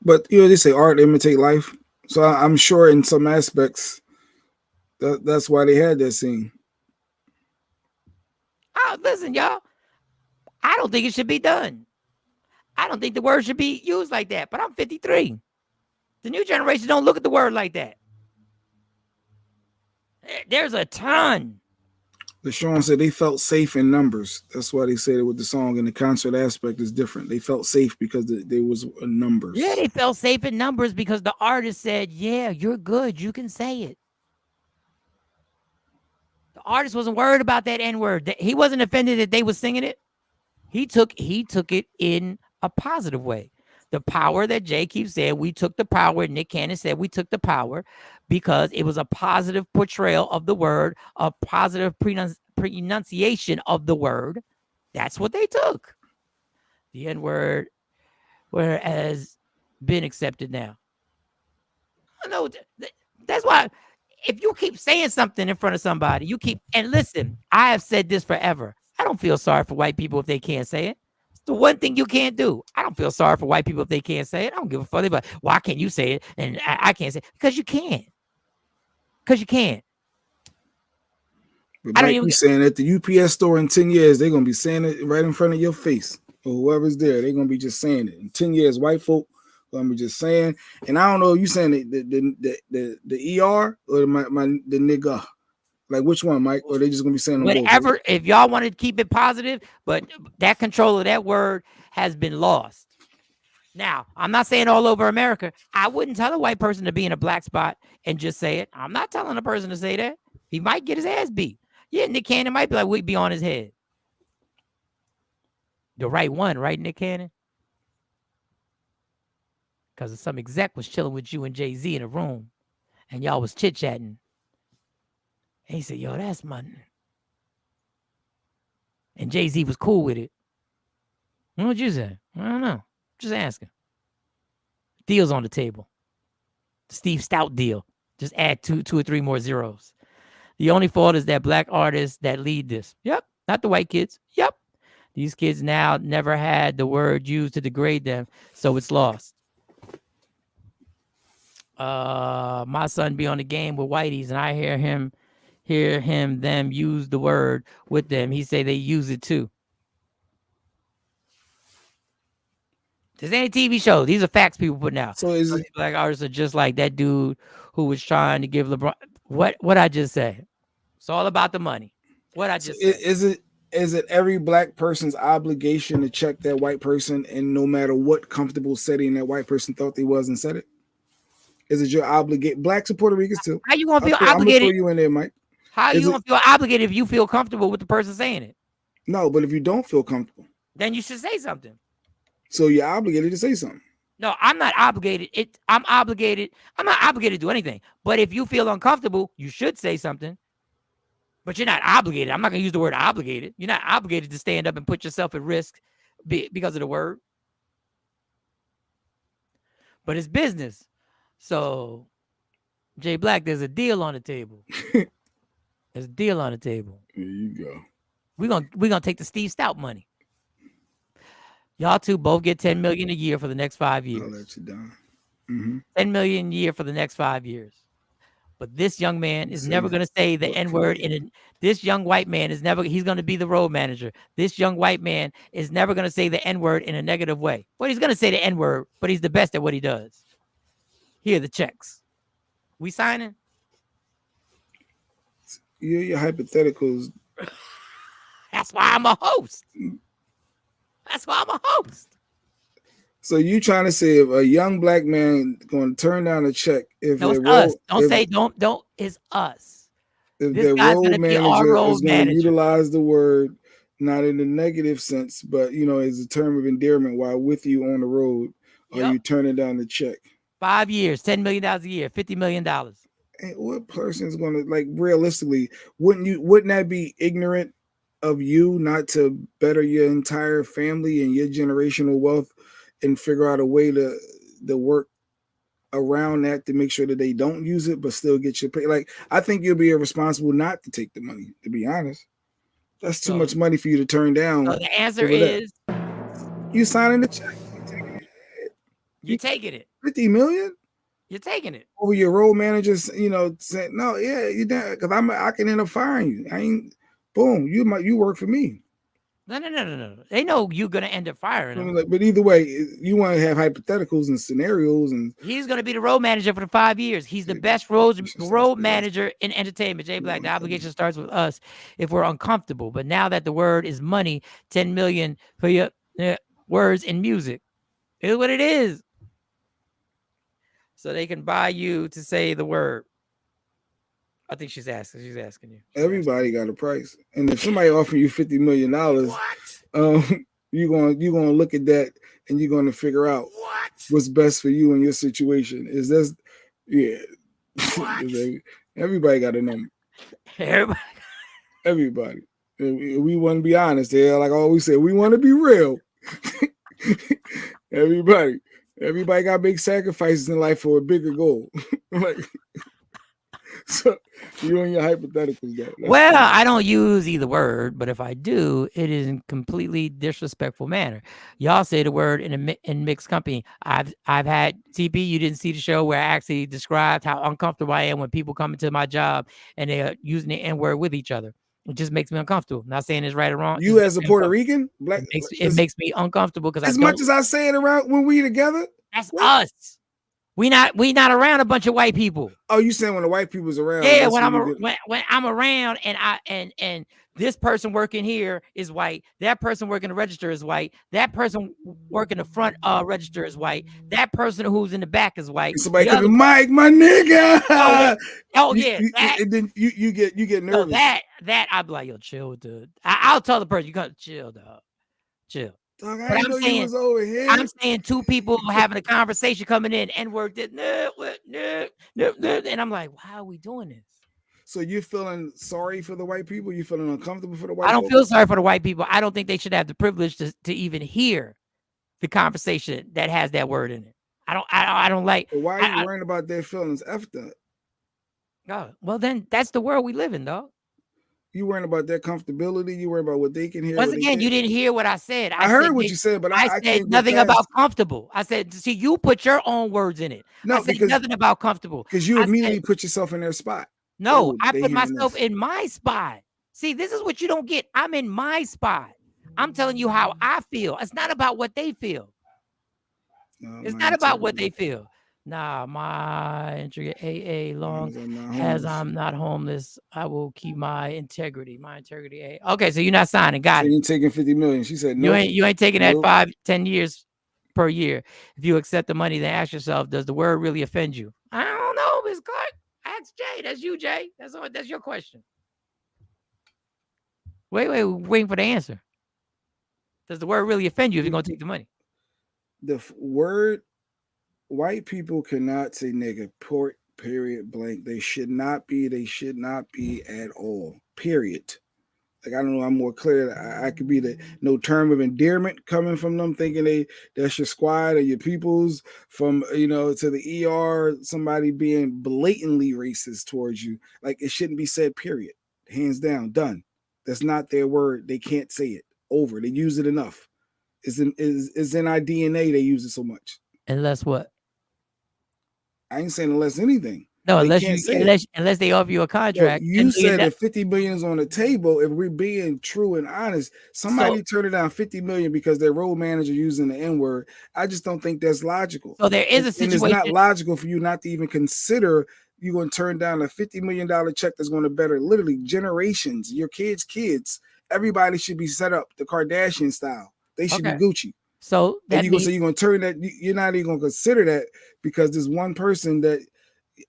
But they say art imitate life. So I'm sure in some aspects that's why they had that scene. Oh, listen, y'all. I don't think it should be done. I don't think the word should be used like that. But I'm 53. The new generation don't look at the word like that. There's a ton. Shawn said they felt safe in numbers. That's why they said it with the song, and the concert aspect is different. They felt safe because there was numbers. Yeah, they felt safe in numbers because the artist said, yeah, you're good. You can say it. The artist wasn't worried about that N-word. He wasn't offended that they were singing it. He took it in a positive way. The power that Jay keeps saying, we took the power. Nick Cannon said we took the power because it was a positive portrayal of the word, a positive pronunciation of the word. That's what they took. The N-word, where has been accepted now. I know that's why if you keep saying something in front of somebody, and listen, I have said this forever. I don't feel sorry for white people if they can't say it. It's the one thing you can't do. I don't feel sorry for white people if they can't say it. I don't give a fuck. But why can't you say it and I can't say it? Because you can't. Because you can't. But Mike, you saying at the UPS store in 10 years, they're gonna be saying it right in front of your face, or whoever's there. They're gonna be just saying it. In 10 years, white folk gonna be just saying. And I don't know, you saying the ER or the nigga? Like which one, Mike? Or they just gonna be saying them whatever. both? If y'all want to keep it positive, but that control of that word has been lost. Now, I'm not saying all over America. I wouldn't tell a white person to be in a black spot and just say it. I'm not telling a person to say that. He might get his ass beat. Yeah, Nick Cannon might be like, we'd be on his head. The right one, right, Nick Cannon? Because some exec was chilling with you and Jay-Z in a room, and y'all was chit-chatting. And he said, yo, that's money. And Jay-Z was cool with it. What'd you say? I don't know. Just asking. Deal's on the table. Steve Stout deal. Just add two or three more zeros. The only fault is that black artists that lead this. Yep. Not the white kids. Yep. These kids now never had the word used to degrade them, so it's lost. My son be on the game with whiteys, and I hear them use the word with them. He say they use it too. This ain't a TV show. These are facts people putting out. So is it black artists are just like that dude who was trying to give LeBron what I just said. It's all about the money. What I just said. Is it every black person's obligation to check that white person, and no matter what comfortable setting that white person thought they was and said it? Is it your obligation? Blacks and Puerto Ricans too. How you gonna feel I'm obligated? gonna throw you in there, Mike. How you gonna feel obligated if you feel comfortable with the person saying it? No, but if you don't feel comfortable, then you should say something. So you're obligated to say something. No, I'm not obligated. I'm obligated. I'm not obligated to do anything. But if you feel uncomfortable, you should say something. But you're not obligated. I'm not going to use the word obligated. You're not obligated to stand up and put yourself at risk because of the word. But it's business. So, Jay Black, there's a deal on the table. There's a deal on the table. There you go. We're gonna take the Steve Stout money. Y'all two both get $10 million a year for the next 5 years. I'll let you down. Mm-hmm. $10 million a year for the next 5 years. But this young man is never going to say the N-word this young white man is never, he's going to be the road manager. This young white man is never going to say the N-word in a negative way. Well, he's going to say the N-word, but he's the best at what he does. Here are the checks. We signing? Your hypotheticals. That's why I'm a host. That's why I'm a host. So you trying to say if a young black man going to turn down a check if no, it's us. Don't. It's us. If this their guy's road manager is going to manager. utilize the word not in the negative sense, but as a term of endearment while with you on the road, are you turning down the check? 5 years, $10 million a year, $50 million. And what person is going to, like, realistically? Wouldn't that be ignorant of you not to better your entire family and your generational wealth? And figure out a way to work around that to make sure that they don't use it, but still get your pay. Like, I think you'll be irresponsible not to take the money, to be honest. That's too much money for you to turn down. So the answer is you signing the check. You're taking it. 50 million? You're taking it. Over your road managers, saying, no, yeah, you done, because I can end up firing you. I ain't boom, you work for me. No. They know you're gonna end up firing him. But either way, you want to have hypotheticals and scenarios, and he's gonna be the road manager for the 5 years. He's the best road manager in entertainment. Jay Black, the obligation starts with us if we're uncomfortable. But now that the word is money, 10 million for your words in music is what it is. So they can buy you to say the word. I think she's asking you. Everybody got a price, and if somebody offer you $50 million, you're gonna look at that and you're gonna figure out what's best for you and your situation. Is this, yeah? Everybody got a number. Everybody. We want to be honest. Yeah, like I always say, we want to be real. Everybody got to make sacrifices in life for a bigger goal. Like, so you and your hypotheticals, though. Well, I don't use either word, but if I do, it is in completely disrespectful manner. Y'all say the word in mixed company. I've had TP. You didn't see the show where I actually described how uncomfortable I am when people come into my job and they're using the N word with each other. It just makes me uncomfortable. I'm not saying it's right or wrong. You as a Puerto Rican, black, it makes me uncomfortable because as much as I say it around when we together. That's us. We not around a bunch of white people. Oh, you saying when the white people's around? Yeah, when I'm around and this person working here is white, that person working the register is white, that person working the front register is white, that person who's in the back is white. Somebody could be Mike, my nigga. Then you get nervous. So that I'd be like, yo, chill, dude. I'll tell the person, you gotta chill, dog. Chill. Dog, I didn't know you was over here. I'm saying two people having a conversation coming in and worked it, and I'm like, why are we doing this? So you're feeling sorry for the white people? You feeling uncomfortable for the white people? I don't people? feel sorry for the white people. I don't think they should have the privilege to even hear the conversation that has that word in it. I don't like. But why are you worrying about their feelings after? Oh, well, then that's the world we live in, though. You worrying about their comfortability? You worrying about what they can hear? Once again, you didn't hear what I said. I heard what you said, but I said nothing about comfortable. I said, see, you put your own words in it. No, I said nothing about comfortable. Because you immediately put yourself in their spot. No, I put myself in my spot. See, this is what you don't get. I'm in my spot. I'm telling you how I feel. It's not about what they feel. It's not about what they feel. Nah, my integrity AA long as I'm not homeless, I will keep my integrity. My integrity AA. Okay, so you're not signing. Got it. You taking 50 million. She said no. You ain't taking that 5-10 years per year. If you accept the money, then ask yourself, does the word really offend you? I don't know, Ms. Clark. Ask Jay. That's you, Jay. That's your question. Waiting for the answer. Does the word really offend you if you're gonna take the money? The word. White people cannot say nigga, period, blank. They should not be at all, period. Like, I don't know, I'm more clear. I could be no term of endearment coming from them, thinking that's your squad or your peoples, from, to the ER, somebody being blatantly racist towards you. Like, it shouldn't be said, period. Hands down, done. That's not their word. They can't say it. Over. They use it enough. It's in our DNA, they use it so much. Unless what? I ain't saying unless anything. No, unless they offer you a contract. Yo, you said that 50 million is on the table. If we're being true and honest, somebody turned down 50 million because their road manager using the N-word. I just don't think that's logical. So there is a situation. And it's not logical for you not to even consider you're going to turn down a $50 million check that's going to better literally generations, your kids. Everybody should be set up the Kardashian style. They should be Gucci. So that you're going to turn that. You're not even going to consider that because there's one person that.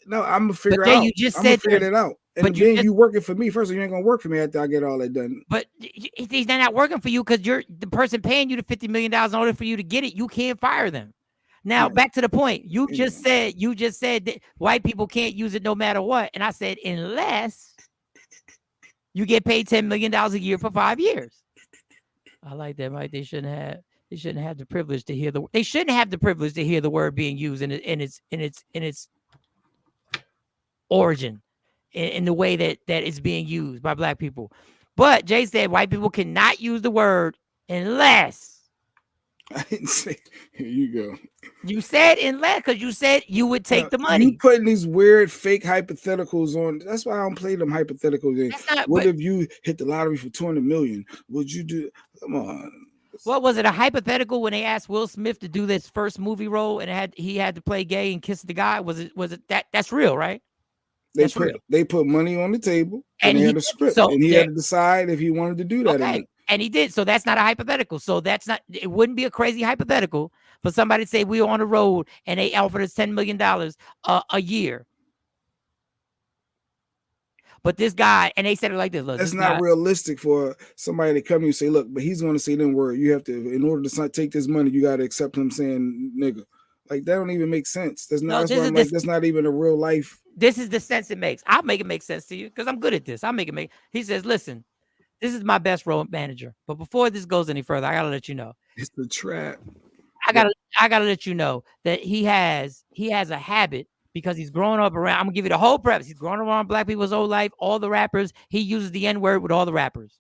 No, I'm gonna figure out. You just I'm said gonna figure that out. And then you working for me first, so you ain't gonna work for me after I get all that done. But he's not working for you because you're the person paying you the $50 million. In order for you to get it, you can't fire them. Now back to the point. You just said that white people can't use it no matter what, and I said unless you get paid $10 million a year for 5 years. I like that, Mike. They shouldn't have the privilege to hear They shouldn't have the privilege to hear the word being used in its origin, in the way that it's being used by black people. But Jay said white people cannot use the word unless. I didn't say. Here you go. You said unless because you said you would take the money. You putting these weird fake hypotheticals on. That's why I don't play them hypothetical games. What if you hit the lottery for 200 million? Would you do? Come on. What was it, a hypothetical when they asked Will Smith to do this first movie role and he had to play gay and kiss the guy? Was it that's real, right? They put money on the table and they had a script, and he had to decide if he wanted to do that. Okay, and he did. So that's not a hypothetical. So that's not. It wouldn't be a crazy hypothetical for somebody to say we were on the road and they offered us $10 million a year. But this guy, and they said it like this. Look, that's not realistic for somebody to come to you and say, look, but he's going to say them word. You have to, in order to take this money, you got to accept him saying nigga. Like, that don't even make sense. That's not. That's not even a real life. This is the sense it makes. I'll make it make sense to you because I'm good at this. I'll make it make. He says, listen, This is my best road manager. But before this goes any further, I gotta let you know. It's the trap. I gotta let you know that he has a habit because he's growing up around. I'm gonna give you the whole premise. He's growing up around black people his whole life. All the rappers, he uses the N-word with all the rappers.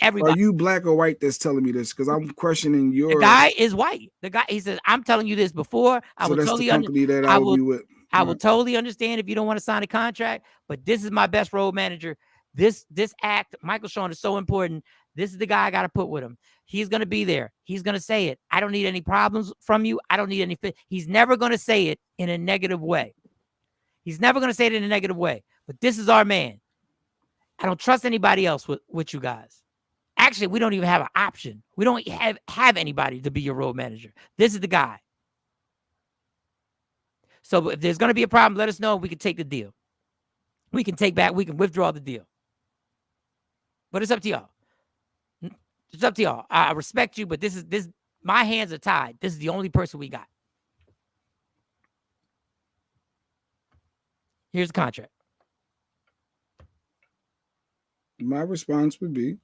Everybody. Are you black or white that's telling me this? Because I'm questioning your. The guy is white. The guy, he says, I'm telling you this before. I So will that's totally the company that I will be with. I will totally understand if you don't want to sign a contract, but this is my best road manager. This act, Michael Shawn, is so important. This is the guy I got to put with him. He's going to be there. He's going to say it. I don't need any problems from you. I don't need any. He's never going to say it in a negative way. He's never going to say it in a negative way. But this is our man. I don't trust anybody else with you guys. Actually, we don't even have an option. We don't have anybody to be your road manager. This is the guy. So if there's going to be a problem, let us know. We can take the deal. We can withdraw the deal. But it's up to y'all. It's up to y'all. I respect you, but this my hands are tied. This is the only person we got. Here's the contract. My response would be,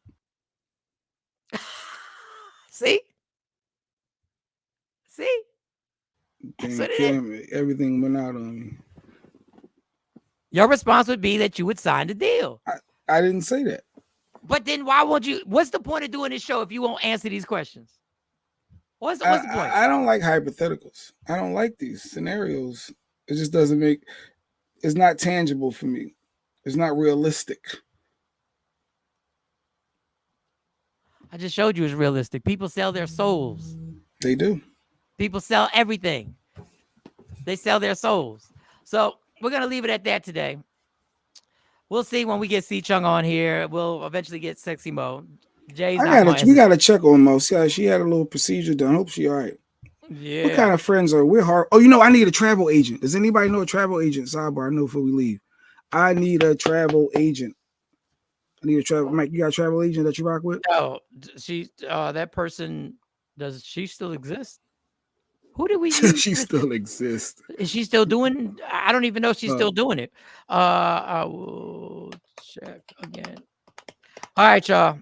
see? Everything went out on me. Your response would be that you would sign the deal. I didn't say that. But then why won't you? What's the point of doing this show if you won't answer these questions? What's the point? I don't like hypotheticals. I don't like these scenarios. It just doesn't make. It's not tangible for me. It's not realistic. I just showed you it's realistic. People sell their souls. They do. People sell everything. They sell their souls. So we're going to leave it at that today. We'll see when we get C Chung on here. We'll eventually get Sexy Mo. Jay's we got to check on Mo. See how she had a little procedure done. Hope she all right. Yeah. What kind of friends are we? Hard. Oh, I need a travel agent. Does anybody know a travel agent? Sidebar. I know before we leave. I need a travel agent. Mike, you got a travel agent that you rock with? No, that person, does she still exist? Who did we use? She still exists. Is she still doing? I don't even know if she's still doing it. I will check again. All right, y'all.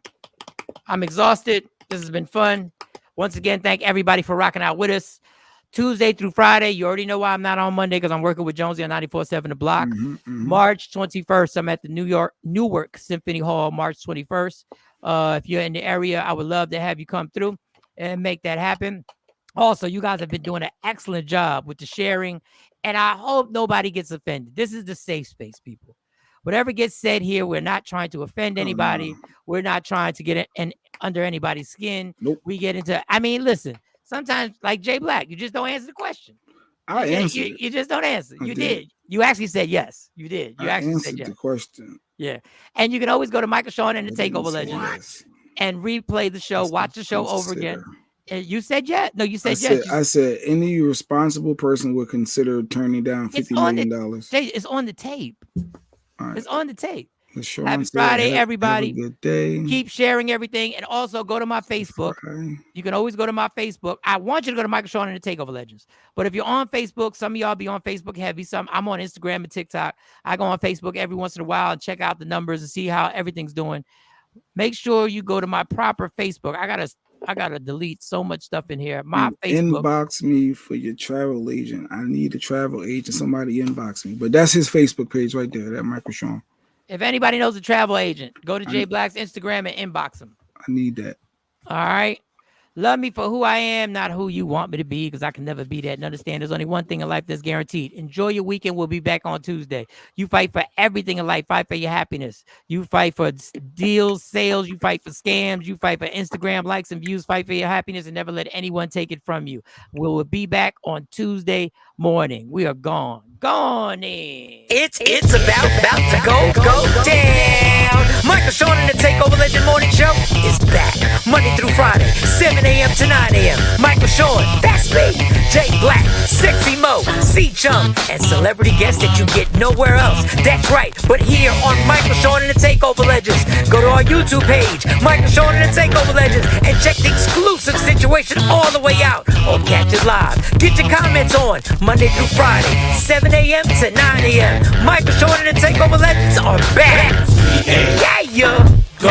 I'm exhausted. This has been fun. Once again, thank everybody for rocking out with us. Tuesday through Friday. You already know why I'm not on Monday, because I'm working with Jonesy on 94.7 The Block. March 21st, I'm at the Newark Symphony Hall, March 21st. If you're in the area, I would love to have you come through and make that happen. Also, you guys have been doing an excellent job with the sharing, and I hope nobody gets offended. This is the safe space, people. Whatever gets said here, we're not trying to offend anybody. We're not trying to get under anybody's skin. Nope. We get into, listen, sometimes, like Jay Black, you just don't answer the question. I answered. You just don't answer. I You did. did. You actually said yes. You did. You actually said answered yes. the question. Yeah. And you can always go to Michael Shawn and the Takeover Legends and replay the show, watch the show over again. You said yes. No, you said yes. I said any responsible person would consider turning down $50 million. It's on the tape. Right. It's on the tape. Sean Happy said, Friday, everybody. Have a good day. Keep sharing everything. And also go to my Facebook. Okay. You can always go to my Facebook. I want you to go to Michael Shawn and the Takeover Legends. But if you're on Facebook, some of y'all be on Facebook heavy. I'm on Instagram and TikTok. I go on Facebook every once in a while and check out the numbers and see how everything's doing. Make sure you go to my proper Facebook. I gotta delete so much stuff in here. My Facebook. Inbox me for your travel agent. I need a travel agent. Somebody inbox me. But that's his Facebook page right there. That Michael Shawn. If anybody knows a travel agent, go to Jay Black's Instagram and inbox him. I need that. All right. Love me for who I am, not who you want me to be, because I can never be that. And understand there's only one thing in life that's guaranteed. Enjoy your weekend. We'll be back on Tuesday. You fight for everything in life. Fight for your happiness. You fight for deals, sales. You fight for scams. You fight for Instagram likes and views. Fight for your happiness and never let anyone take it from you. We'll be back on Tuesday morning. We are gone. Gone in. It's about to go down. Michael Shawn and the Takeover Legend Morning Show is back Monday through Friday, 7 a.m. to 9 a.m. Michael Shawn, that's me. Jay Black, Sexy Mo, C Chung, and celebrity guests that you get nowhere else. That's right, but here on Michael Shawn and the Takeover Legends. Go to our YouTube page, Michael Shawn and the Takeover Legends, and check the exclusive situation all the way out. Or catch it live. Get your comments on Monday through Friday, 7 a.m. to 9 a.m. Michael Shawn and the Takeover Legends are back. Yeah. Go